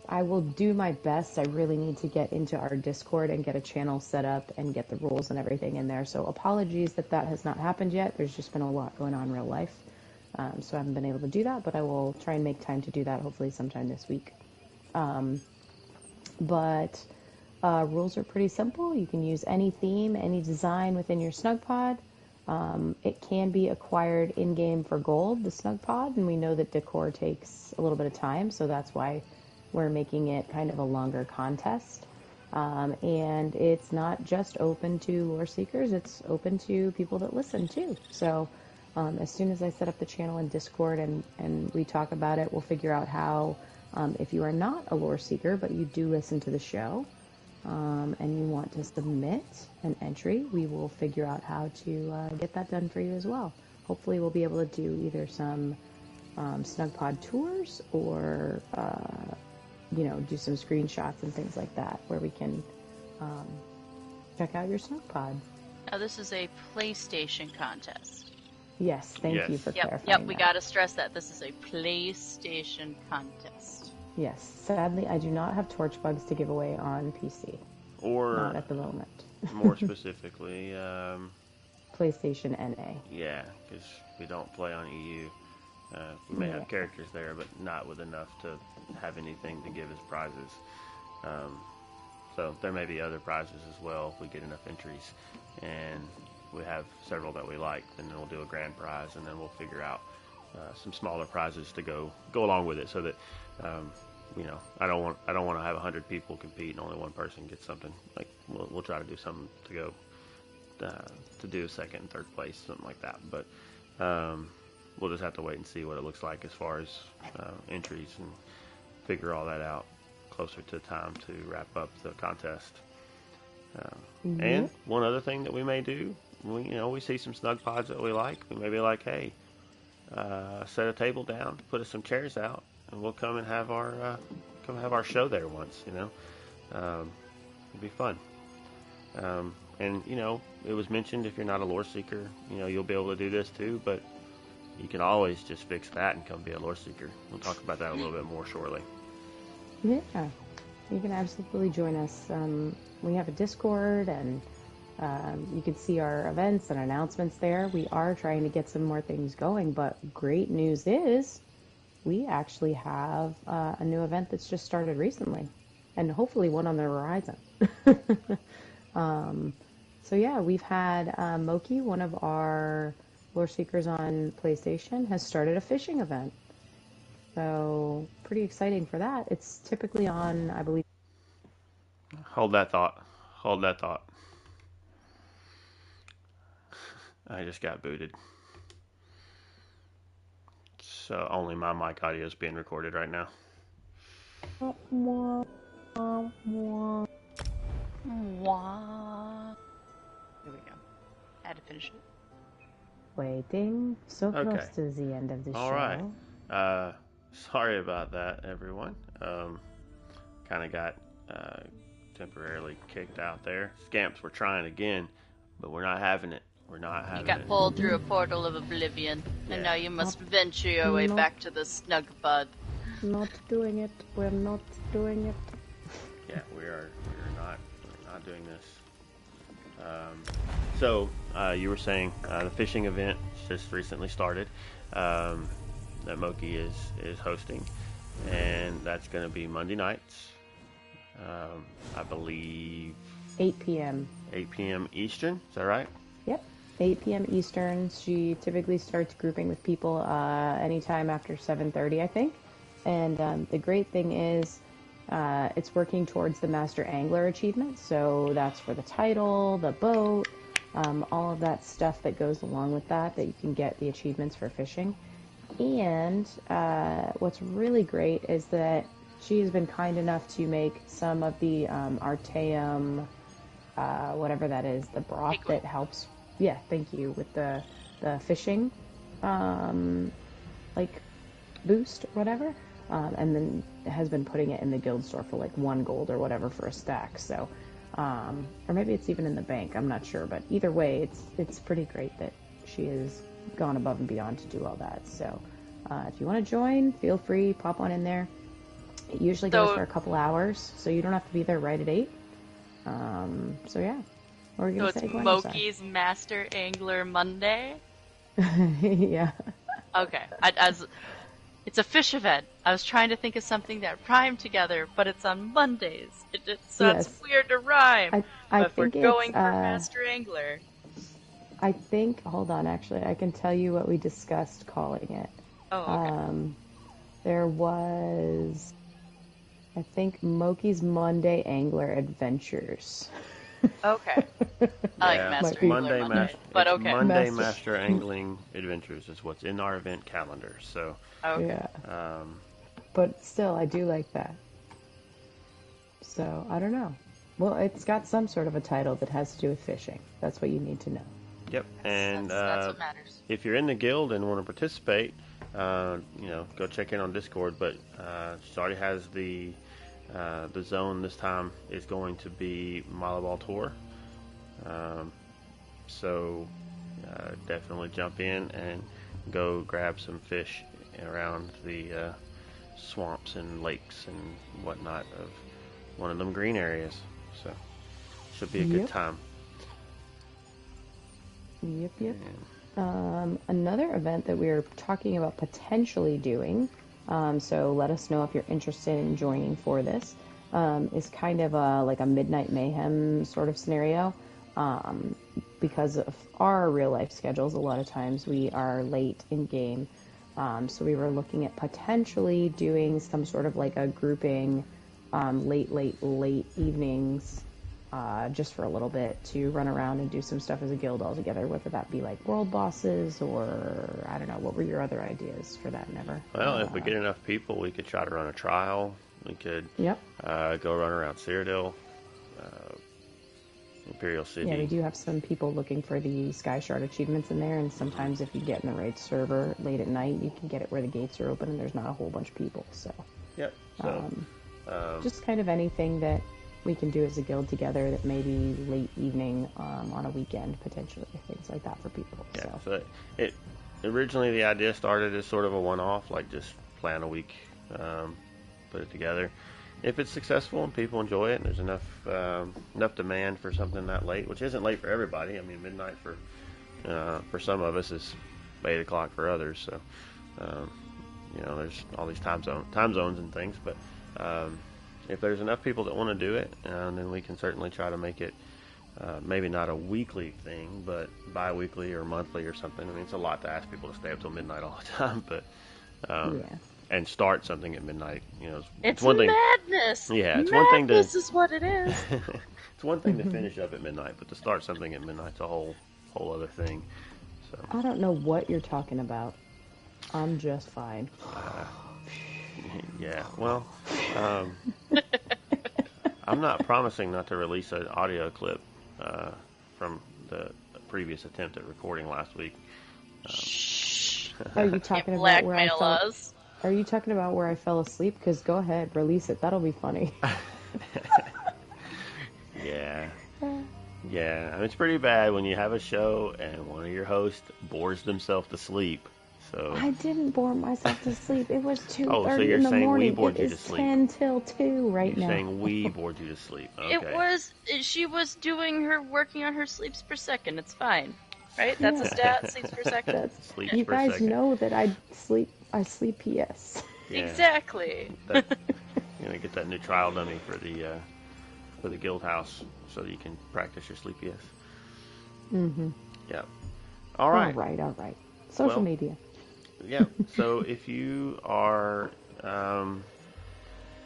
I will do my best. I really need to get into our Discord and get a channel set up and get the rules and everything in there. So apologies that has not happened yet. There's just been a lot going on in real life. So I haven't been able to do that, but I will try and make time to do that hopefully sometime this week. But rules are pretty simple. You can use any theme, any design within your Snugpod. It can be acquired in-game for gold, the Snugpod, and we know that decor takes a little bit of time, so that's why we're making it kind of a longer contest. And it's not just open to lore seekers, it's open to people that listen too. So as soon as I set up the channel in Discord and we talk about it, we'll figure out how, if you are not a lore seeker, but you do listen to the show, and you want to submit an entry, we will figure out how to get that done for you as well. Hopefully we'll be able to do either some Snugpod tours or do some screenshots and things like that where we can check out your Snugpod. Now this is a PlayStation contest. Yes, thank you for clarifying. Yep, we gotta stress that this is a PlayStation contest. Yes, sadly I do not have torch bugs to give away on PC. Or not at the moment. More specifically, PlayStation NA. Yeah, because we don't play on EU. We may have characters there, but not with enough to have anything to give as prizes. So there may be other prizes as well if we get enough entries. And we have several that we like, and then we'll do a grand prize, and then we'll figure out some smaller prizes to go along with it, so that I don't want to have 100 people compete and only one person gets something. Like we'll try to do something to go to do second and third place, something like that. But we'll just have to wait and see what it looks like as far as entries, and figure all that out closer to time to wrap up the contest. And one other thing that we may do, we see some Snugpods that we like. We may be like, hey, set a table down, put us some chairs out, and we'll come and have our show there once. It'd be fun. And it was mentioned if you're not a lore seeker, you'll be able to do this too. But you can always just fix that and come be a lore seeker. We'll talk about that a little bit more shortly. Yeah, you can absolutely join us. We have a Discord, and you can see our events and announcements there. We are trying to get some more things going, but great news is we actually have a new event that's just started recently, and hopefully one on the horizon. So yeah, we've had Moki, one of our lore seekers on PlayStation, has started a fishing event. So pretty exciting for that. It's typically on, I believe. Hold that thought. Hold that thought. I just got booted. So only my mic audio is being recorded right now. Wah. There we go. I had to finish it. Waiting. So close Okay. to the end of the show. All right. Sorry about that, everyone. Kind of got temporarily kicked out there. Scamps were trying again, but we're not having it. We're not having You got it. pulled through a portal of oblivion, Yeah. and now you must venture your way back to the Snugpod. Not doing it. We're not doing it. Yeah, we're not doing this. So you were saying the fishing event just recently started that Moki is hosting, and that's going to be Monday nights. I believe 8 p.m. 8 p.m. Eastern. Is that right? Yep. 8 p.m. Eastern. She typically starts grouping with people anytime after 7:30, I think. And the great thing is it's working towards the Master Angler achievement. So that's for the title, the boat, all of that stuff that goes along with that you can get the achievements for fishing. And what's really great is that she has been kind enough to make some of the Arteum, whatever that is, the broth that helps. Yeah, thank you, with the fishing, like boost or whatever, and then has been putting it in the guild store for like 1 gold or whatever for a stack. So, or maybe it's even in the bank. I'm not sure, but either way, it's pretty great that she has gone above and beyond to do all that. So, if you want to join, feel free, pop on in there. It usually goes for a couple hours, so you don't have to be there right at 8. So yeah. What were you gonna say, Gwen? I'm sorry. Moki's Master Angler Monday? Yeah. Okay. It's a fish event. I was trying to think of something that rhymed together, but it's on Mondays. So Yes. it's weird to rhyme. I But we're think going it's, for Master Angler. I think, hold on, actually, I can tell you what we discussed calling it. Oh, okay. There was, I think, Moki's Monday Angler Adventures. Okay. I like Master Angler Monday. But okay. Monday Master Angling Adventures is what's in our event calendar. So, Okay. Yeah. But still, I do like that. So, I don't know. Well, it's got some sort of a title that has to do with fishing. That's what you need to know. Yep. And that's what matters. if you're in the guild and want to participate, go check in on Discord. But she already has the zone this time is going to be Malabal Tour. So definitely jump in and go grab some fish around the swamps and lakes and whatnot of one of them green areas. So should be a good time. Yep. Another event that we are talking about potentially doing, so let us know if you're interested in joining for this, is kind of like a Midnight Mayhem sort of scenario. Because of our real life schedules, a lot of times we are late in game. So we were looking at potentially doing some sort of like a grouping late evenings, just for a little bit to run around and do some stuff as a guild all together, whether that be like world bosses or, I don't know, what were your other ideas for that, Never? Well, if we get enough people, we could try to run a trial. We could go run around Cyrodiil, Imperial City. Yeah, we do have some people looking for the Sky Shard achievements in there, and sometimes if you get in the right server late at night, you can get it where the gates are open and there's not a whole bunch of people. So, yep. So, just kind of anything that we can do as a guild together that may be late evening on a weekend, potentially, things like that for people. Yeah, so originally the idea started as sort of a one-off, like just plan a week, put it together. If it's successful and people enjoy it, and there's enough demand for something that late, which isn't late for everybody. I mean, midnight for some of us is 8 o'clock for others. So, there's all these time zones and things. But if there's enough people that want to do it, then we can certainly try to make it maybe not a weekly thing, but bi-weekly or monthly or something. I mean, it's a lot to ask people to stay up till midnight all the time, but and start something at midnight. It's one thing. Madness. Yeah, it's madness one thing to. This is what it is. It's one thing to finish up at midnight, but to start something at midnight's a whole other thing. So I don't know what you're talking about. I'm just fine. Yeah, well, I'm not promising not to release an audio clip from the previous attempt at recording last week. Are you talking about where I fell? Are you talking about where I fell asleep? Because go ahead, release it. That'll be funny. Yeah. Yeah, I mean, it's pretty bad when you have a show and one of your hosts bores themselves to sleep. So I didn't bore myself to sleep. It was 2:30 so you're in the saying morning. We bored it you to is sleep. 10 till 2 right now. You're saying we bored you to sleep. Okay. She was working on her sleeps per second. It's fine. Right? That's a stat, sleeps per second. You guys know that I sleep PS. Yeah. Exactly. You're going to get that new trial dummy for the guild house so that you can practice your sleep PS. Mm-hmm. Yeah. All right. All right. Social media. Yeah. So if you are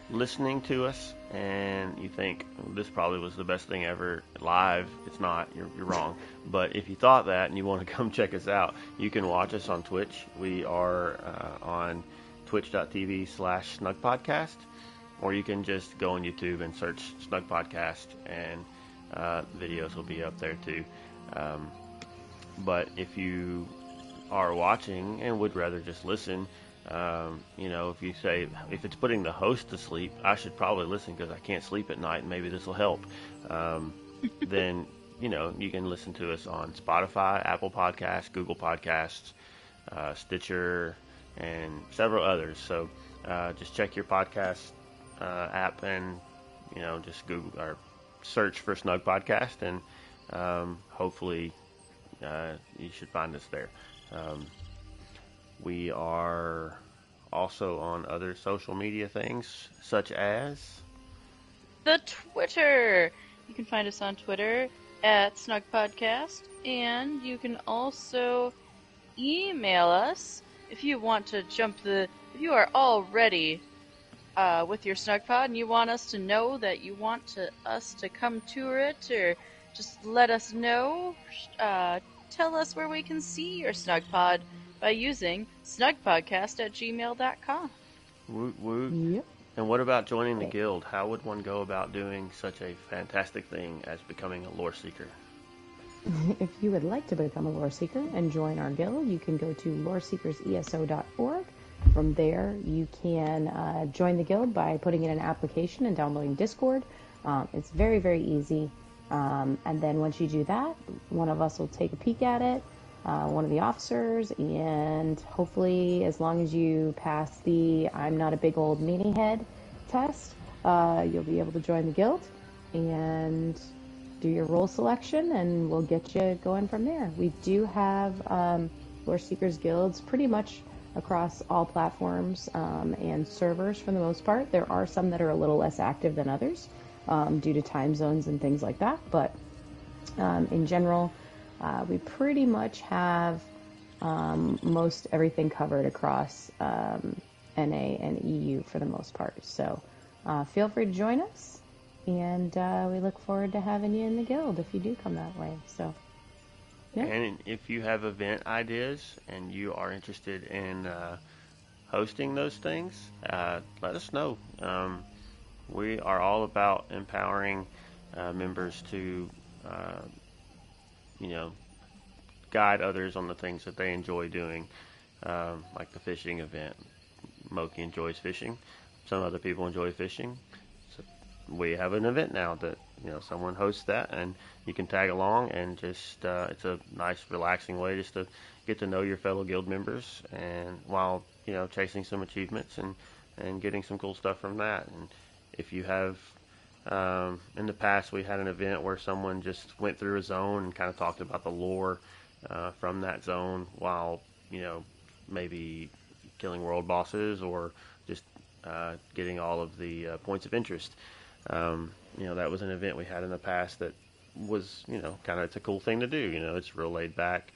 listening to us and you think this probably was the best thing ever live, it's not. You're wrong. But if you thought that and you want to come check us out, you can watch us on Twitch. We are on twitch.tv/snugpodcast, or you can just go on YouTube and search Snugpodcast, and videos will be up there too. But if you are watching and would rather just listen, if you say, if it's putting the host to sleep, I should probably listen because I can't sleep at night and maybe this will help, then, you can listen to us on Spotify, Apple Podcasts, Google Podcasts, Stitcher, and several others. So just check your podcast app and, just Google or search for Snug Podcast, and hopefully you should find us there. We are also on other social media things, such as the Twitter. You can find us on Twitter at Snugpodcast, and you can also email us if you want to if you are already with your Snugpod and you want us to know that you want us to come tour it, or just let us know. Tell us where we can see your Snugpod by using snugpodcast@gmail.com. Woot woot. Yep. And what about joining the guild? How would one go about doing such a fantastic thing as becoming a lore seeker? If you would like to become a lore seeker and join our guild, you can go to loreseekerseso.org. From there, you can join the guild by putting in an application and downloading Discord. It's very, very easy. And then once you do that, one of us will take a peek at it, one of the officers, and hopefully as long as you pass the I'm not a big old meanie head test, you'll be able to join the guild and do your role selection, and we'll get you going from there. We do have Lore Seekers guilds pretty much across all platforms and servers for the most part. There are some that are a little less active than others due to time zones and things like that, but in general, we pretty much have most everything covered across NA and EU for the most part. So feel free to join us, and we look forward to having you in the guild if you do come that way. So, yeah. And if you have event ideas and you are interested in hosting those things, let us know. We are all about empowering members to, guide others on the things that they enjoy doing, like the fishing event. Moki enjoys fishing. Some other people enjoy fishing. So we have an event now that someone hosts that, and you can tag along, and just it's a nice, relaxing way just to get to know your fellow guild members, and while chasing some achievements and getting some cool stuff from that. And if you have in the past, we had an event where someone just went through a zone and kind of talked about the lore from that zone while maybe killing world bosses or just getting all of the points of interest. That was an event we had in the past that was, kind of, it's a cool thing to do. It's real laid back.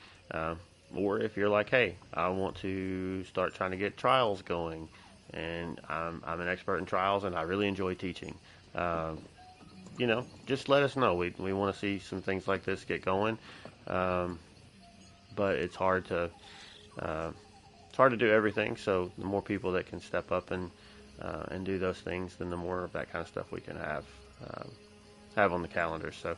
Or if you're like, hey, I want to start trying to get trials going, and I'm an expert in trials, and I really enjoy teaching. Just let us know. We want to see some things like this get going. But it's hard to do everything. So the more people that can step up and do those things, then the more of that kind of stuff we can have on the calendar. So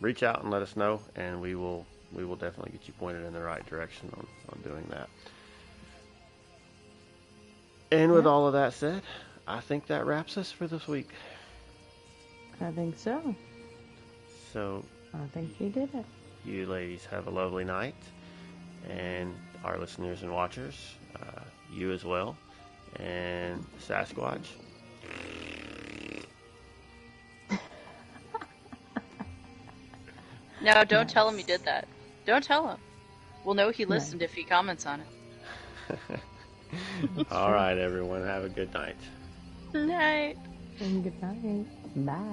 reach out and let us know, and we will definitely get you pointed in the right direction on doing that. And with all of that said, I think that wraps us for this week. I think so. So I think you did it. You ladies have a lovely night, and our listeners and watchers, you as well, and Sasquatch. No, don't tell him you did that. Don't tell him. We'll know he listened if he comments on it. All right, everyone. Have a good night. Night. And good night. Bye.